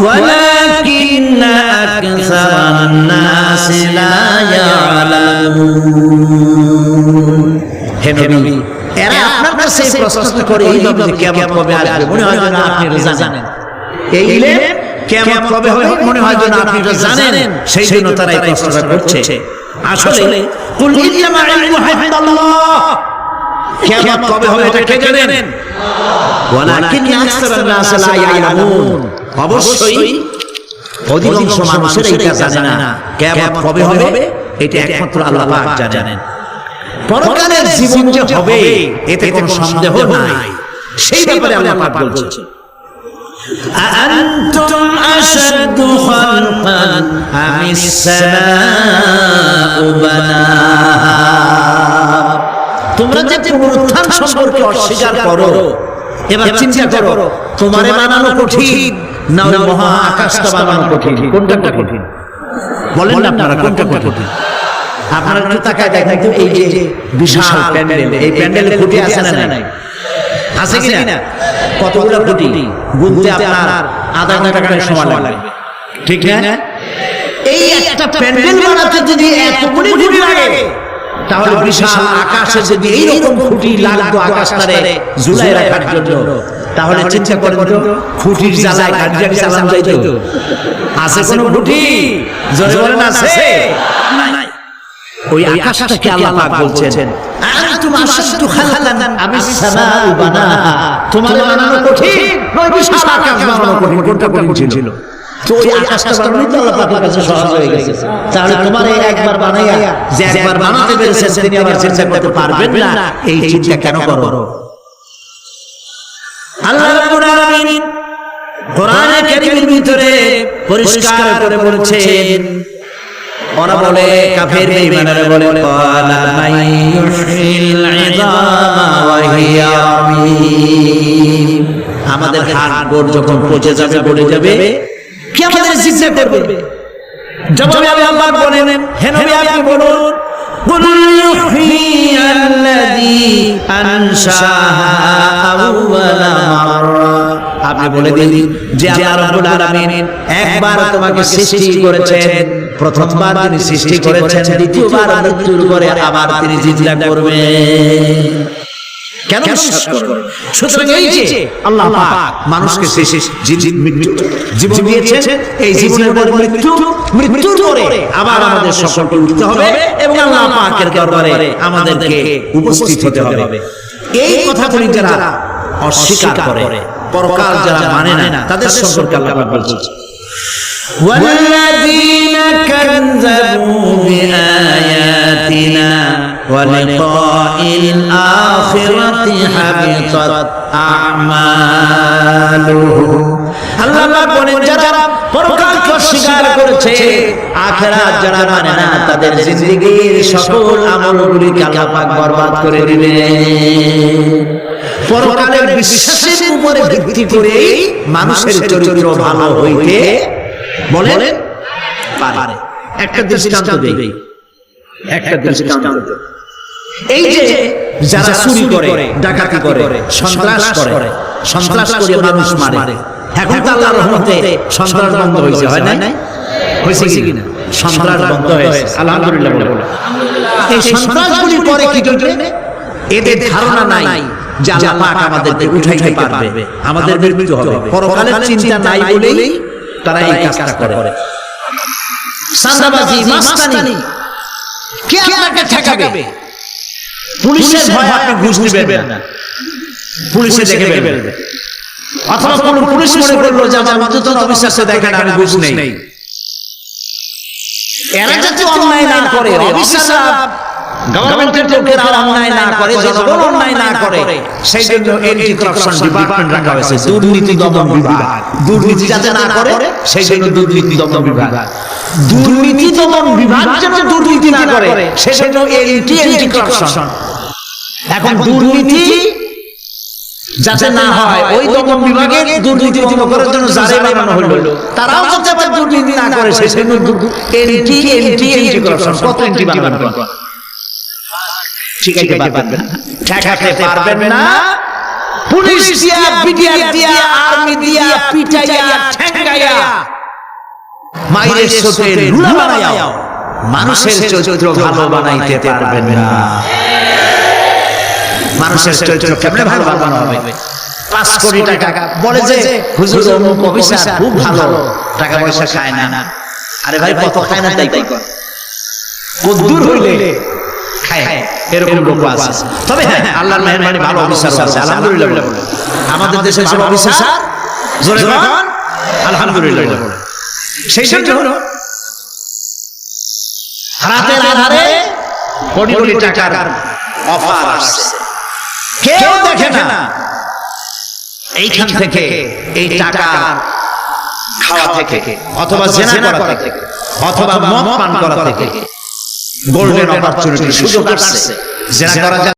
ولكن أكثر الناس لا يعلمون। হে নবী, এরা আপনার কাছে প্রশ্ন করে এইভাবে যে কিয়ামত কবে আসবে, মনে হয় যেন আপনি জানেন। এই ইলম কিয়ামত কবে হবে মনে হয় যেন আপনি এটা জানেন, সেই জন্য তারা এই প্রশ্নটা করছে। আসলে কুল ইন্নামা ইলমুহা ইনদাল্লাহ, কিয়ামত কবে হবে এটা কে জানেন? ওয়ালাকিন আকসারুন নাস লা ইয়ালামুন, অবশ্যই অধিকাংশ মানুষের এটা জানে না কিয়ামত কবে হবে, এটা একমাত্র আল্লাহ পাক জানেন। পরকালের জীবন যে হবে এতে কোনো সন্দেহ নাই, সেই ব্যাপারে আল্লাহ পাক বলছেন আআনতুম আশাদ্দু খালকান আমিস সামাউ বানাহা, তোমরা যে পুনরুত্থান সম্পর্কে অস্বীকার করো, এবার চিন্তা করো তোমারে বানানো কঠিন না ওই মহা আকাশটা বানানো কঠিন? কোনটা কঠিন বলেন না আপনারা, কোনটা কঠিন? আপনারা একটু তাকায় দেখেন তো, এই যে বিশাল প্যান্ডেল, এই প্যান্ডেলে খুঁটি আছে না নাই? আছে কিনা? কতগুলো খুঁটি গুনতে আপনার আধা ঘন্টা সময় লাগবে, ঠিক না? এই একটা প্যান্ডেল বানাতে যদি এতগুলি খুঁটি লাগে, তাহলে বিশাল আকাশে যদি এইরকম খুঁটি লাগতো আকাশটারে ঝুলায় রাখার জন্য, তাহলে চিন্তা করেন তো খুঁটির জ্বালায় গাড়ি চালানো যাইতো? আছে কোনো খুঁটি? জোরে বলেন আছে? নাই। ওই আকাশটাকে আল্লাহ পাক বলছেন আনতুম আশাদ্দু খালকান আমিস সামাউ বানাহা, তোমার বানানো কঠিন নয় বিশাল আকাশ বানানো কঠিন? কোনটা কঠিন ছিল? তো ওই আকাশটা বানানো তো আল্লাহ পাকের কাছে সহজ হয়ে গেছে। তাহলে তোমার একবার বানাইয়া যে একবার বানাতে পেরেছেন তিনি আবার চিন্তা করতে পারবেন না, এই চিন্তা কেন করো? আল্লাহ রাব্বুল আলামিন কোরআনে কারীমের ভিতরে পরিষ্কার করে বলেছেন, ওরা বলে কাফের বেঈমানরা বলে ক্বালা মাইয়ুশিল ইযামা ওয়া হিয়া রামীম, আমাদের হাড় গোড় যখন পচে যাবে গলে যাবে কে আমাদের জিজ্ঞাসা করবে? জবাবে আল্লাহ বলেন, হে নবী আপনি বলুন কুল ইউহইয়াল্লাযী আনশাহা আউওয়ালা মাররা, আপনি বলে দিন যে আল্লাহ রাব্বুল আলামিন একবার তোমাকে সৃষ্টি করেছেন, প্রথমবার তিনি সৃষ্টি করেছেন, দ্বিতীয়বার মৃত্যুর পরে আবার তিনি জিজ্ঞাসা করবেন, কেন বিশ্বাস করবেন? সুতরাং এই যে আল্লাহ পাক মানুষকে জীবন দিয়েছেন, এই জীবনের পরে মৃত্যুর পরে আবার আমাদের সকলকে উঠতে হবে এবং আল্লাহ পাকের দরবারে আমাদেরকে উপস্থিত হতে হবে। এই কথাগুলি যারা অস্বীকার করে, পরকাল যারা মানে না, তাদের সম্পর্কে আল্লাহ পাক বলছেন والذين كذبوا بآياتنا ولقاء الآخرة حبطت أعمالهم, আল্লাহ পাক বলেন যারা পরকালকে অস্বীকার করেছে, আখিরাত যারা মানে না, তাদের জিন্দেগীর সকল আমলগুলিকে আল্লাহ পাক বরবাদ করে দিবেন। পরকালের বিশ্বাসের উপরে ভিত্তি করে মানুষের চরিত্র ভালো হইতে বলেন পারে। একটা দৃষ্টান্ত দেই, একটা দৃষ্টান্ত। এই যে যারা চুরি করে, ডাকাতি করে, সন্ত্রাস করে, সন্ত্রাস করে মানুষ মারে, এখন তো আল্লাহর রহমতে সন্ত্রাস বন্ধ হয়েছে, হয় না? হয়েছে কিনা? সন্ত্রাস বন্ধ হয়েছে, আলহামদুলিল্লাহ বলে। এই সন্ত্রাসগুলি করে কি জন্য? এদের ধারণা নাই যে আল্লাহ পাক আমাদেরকে উঠাইতে পারবে, আমাদের মৃত্যু হবে, পরকালের চিন্তা নাই বলেই তারা এই কাজটা করে। সান্দাবাজি, মাস্তানি, কে আপনাকে ঠেকাবে? পুলিশের ভয় আপনি ঘুষ দিবেন না, পুলিশে দেখে ফেলবে। অথবা কোন পুলিশ মনে করলো যে আমার মধ্যে অফিসারকে দেখেন আমি ঘুষ নেই, এরা যাতে অন্যায় না করে, অফিসাররা গভর্নমেন্টের লোকেরা অন্যায় না করে, জনগণ অন্যায় না করে, সেই জন্য এন্টি করাপশন ডিপার্টমেন্ট রাখা হয়েছে, দুর্নীতি দমন বিভাগ। দুর্নীতি যাতে না করে সেই জন্য দুর্নীতি দমন বিভাগ। দুর্নীতি দমন বিভাগ যেন দুর্নীতি না করে সেই জন্য এন্টি করাপশন। এখন দুর্নীতি যাতে না হয় ওই দমন বিভাগে দুর্নীতি বন্ধ করার জন্য যারা বানানো হলো, তারাও যাতে দুর্নীতি না করে সেই জন্য এন্টি করাপশন। কত এন্টি বানানো শিখাইতে পারবেন না, ঠেকাতে পারবেন না। পুলিশ দিয়া, বিডিআর দিয়া, আর্মি দিয়া, পিটাইয়া, ঠেঙ্গাইয়া, মাইরের সাথে লুলা বানাইয়া মানুষের চরিত্র ভালো বানাইতে পারবেন না। মানুষের চরিত্র কেমনে ভালো বানানো হবে? 5 কোটি টাকা বলে যে হুজুর অমুক অফিসার খুব ভালো, টাকা পয়সা খায় না। আরে ভাই কত খায় না তাই কর, কদ্দুর হইলে খায়, এরকম লোক আছে। তবে হ্যাঁ, আল্লাহর মেহেরবানি ভালো অফিসার আছে, আলহামদুলিল্লাহ। আমাদের দেশের সব অফিসার জোরে বলেন আলহামদুলিল্লাহ। সেই জন্য রাতের আধারে কোটি কোটি টাকার অফার আসছে, কেউ দেখে না। এইখান থেকে, এই টাকা খাওয়া থেকে, অথবা জেনা করা থেকে, অথবা মদ পান করা থেকে গোল্ডেন অপরচুনিটি, সুযোগ আসছে। জেনা করা